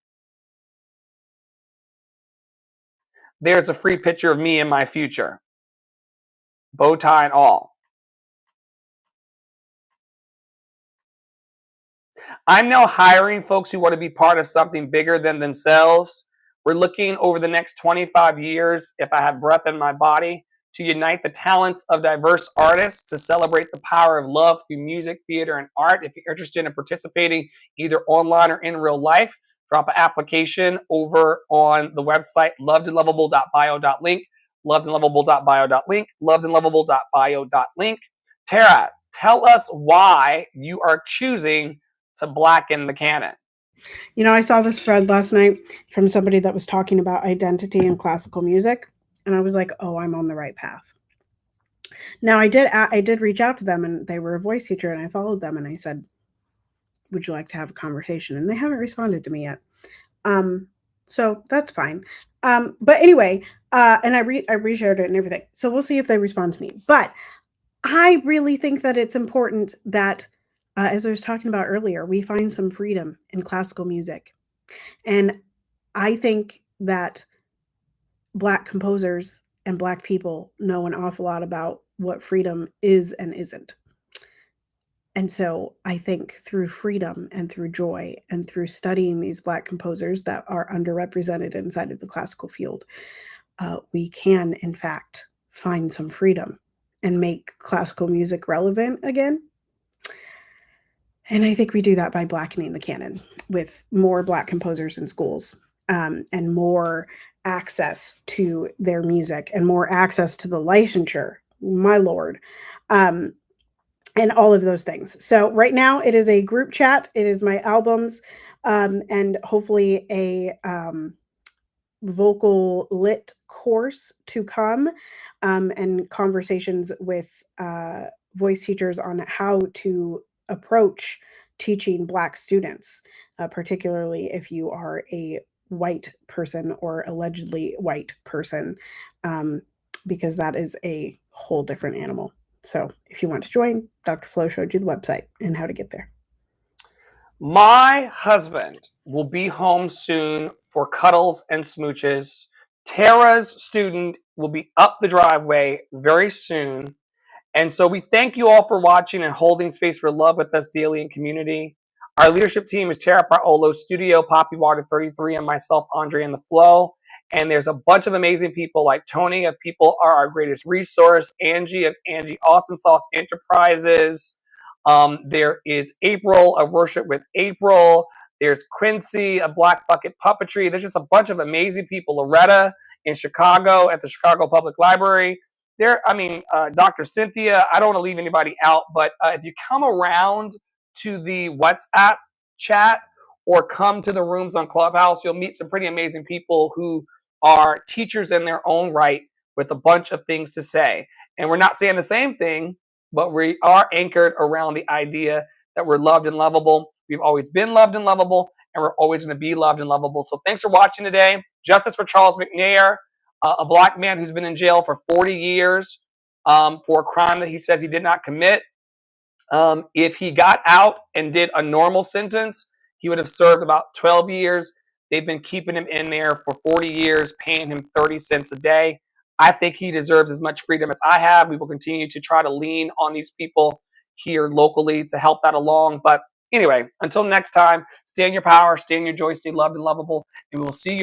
There's a free picture of me in my future, bow tie and all. I'm now hiring folks who want to be part of something bigger than themselves. We're looking over the next 25 years, if I have breath in my body, to unite the talents of diverse artists to celebrate the power of love through music, theater, and art. If you're interested in participating either online or in real life, drop an application over on the website lovedandlovable.bio.link, lovedandlovable.bio.link, lovedandlovable.bio.link. Tara, tell us why you are choosing to blacken the canon. You know, I saw this thread last night from somebody that was talking about identity in classical music, and I was like, oh, I'm on the right path. Now, I did reach out to them, and they were a voice teacher, and I followed them, and I said, would you like to have a conversation? And they haven't responded to me yet. So that's fine. But anyway, and I reshared it and everything. So we'll see if they respond to me. But I really think that it's important that, as I was talking about earlier, we find some freedom in classical music. And I think that Black composers and Black people know an awful lot about what freedom is and isn't. And so I think through freedom and through joy and through studying these Black composers that are underrepresented inside of the classical field, we can, in fact, find some freedom and make classical music relevant again. And I think we do that by blackening the canon with more Black composers in schools, and more access to their music and more access to the licensure, my Lord, and all of those things. So right now it is a group chat. It is my albums, and hopefully a vocal lit course to come, and conversations with voice teachers on how to approach teaching Black students, particularly if you are a white person or allegedly white person, because that is a whole different animal. So if you want to join, Dr. Flo showed you the website and how to get there. My husband will be home soon for cuddles and smooches. Tara's student will be up the driveway very soon. And so we thank you all for watching and holding space for love with us daily in community. Our leadership team is Tara Paolo, Studio, Poppy Water 33, and myself, Andre and the Flow. And there's a bunch of amazing people like Tony of People Are Our Greatest Resource, Angie of Angie Awesome Sauce Enterprises. There is April of Worship with April. There's Quincy of Black Bucket Puppetry. There's just a bunch of amazing people. Loretta in Chicago at the Chicago Public Library. Dr. Cynthia, I don't want to leave anybody out, but if you come around to the WhatsApp chat or come to the rooms on Clubhouse, you'll meet some pretty amazing people who are teachers in their own right with a bunch of things to say. And we're not saying the same thing, but we are anchored around the idea that we're loved and lovable. We've always been loved and lovable, and we're always going to be loved and lovable. So thanks for watching today. Justice for Charles McNair, a black man who's been in jail for 40 years for a crime that he says he did not commit. If he got out and did a normal sentence, he would have served about 12 years. They've been keeping him in there for 40 years, paying him 30 cents a day. I think he deserves as much freedom as I have. We will continue to try to lean on these people here locally to help that along. But anyway, until next time, stay in your power, stay in your joy, stay loved and lovable, and we will see you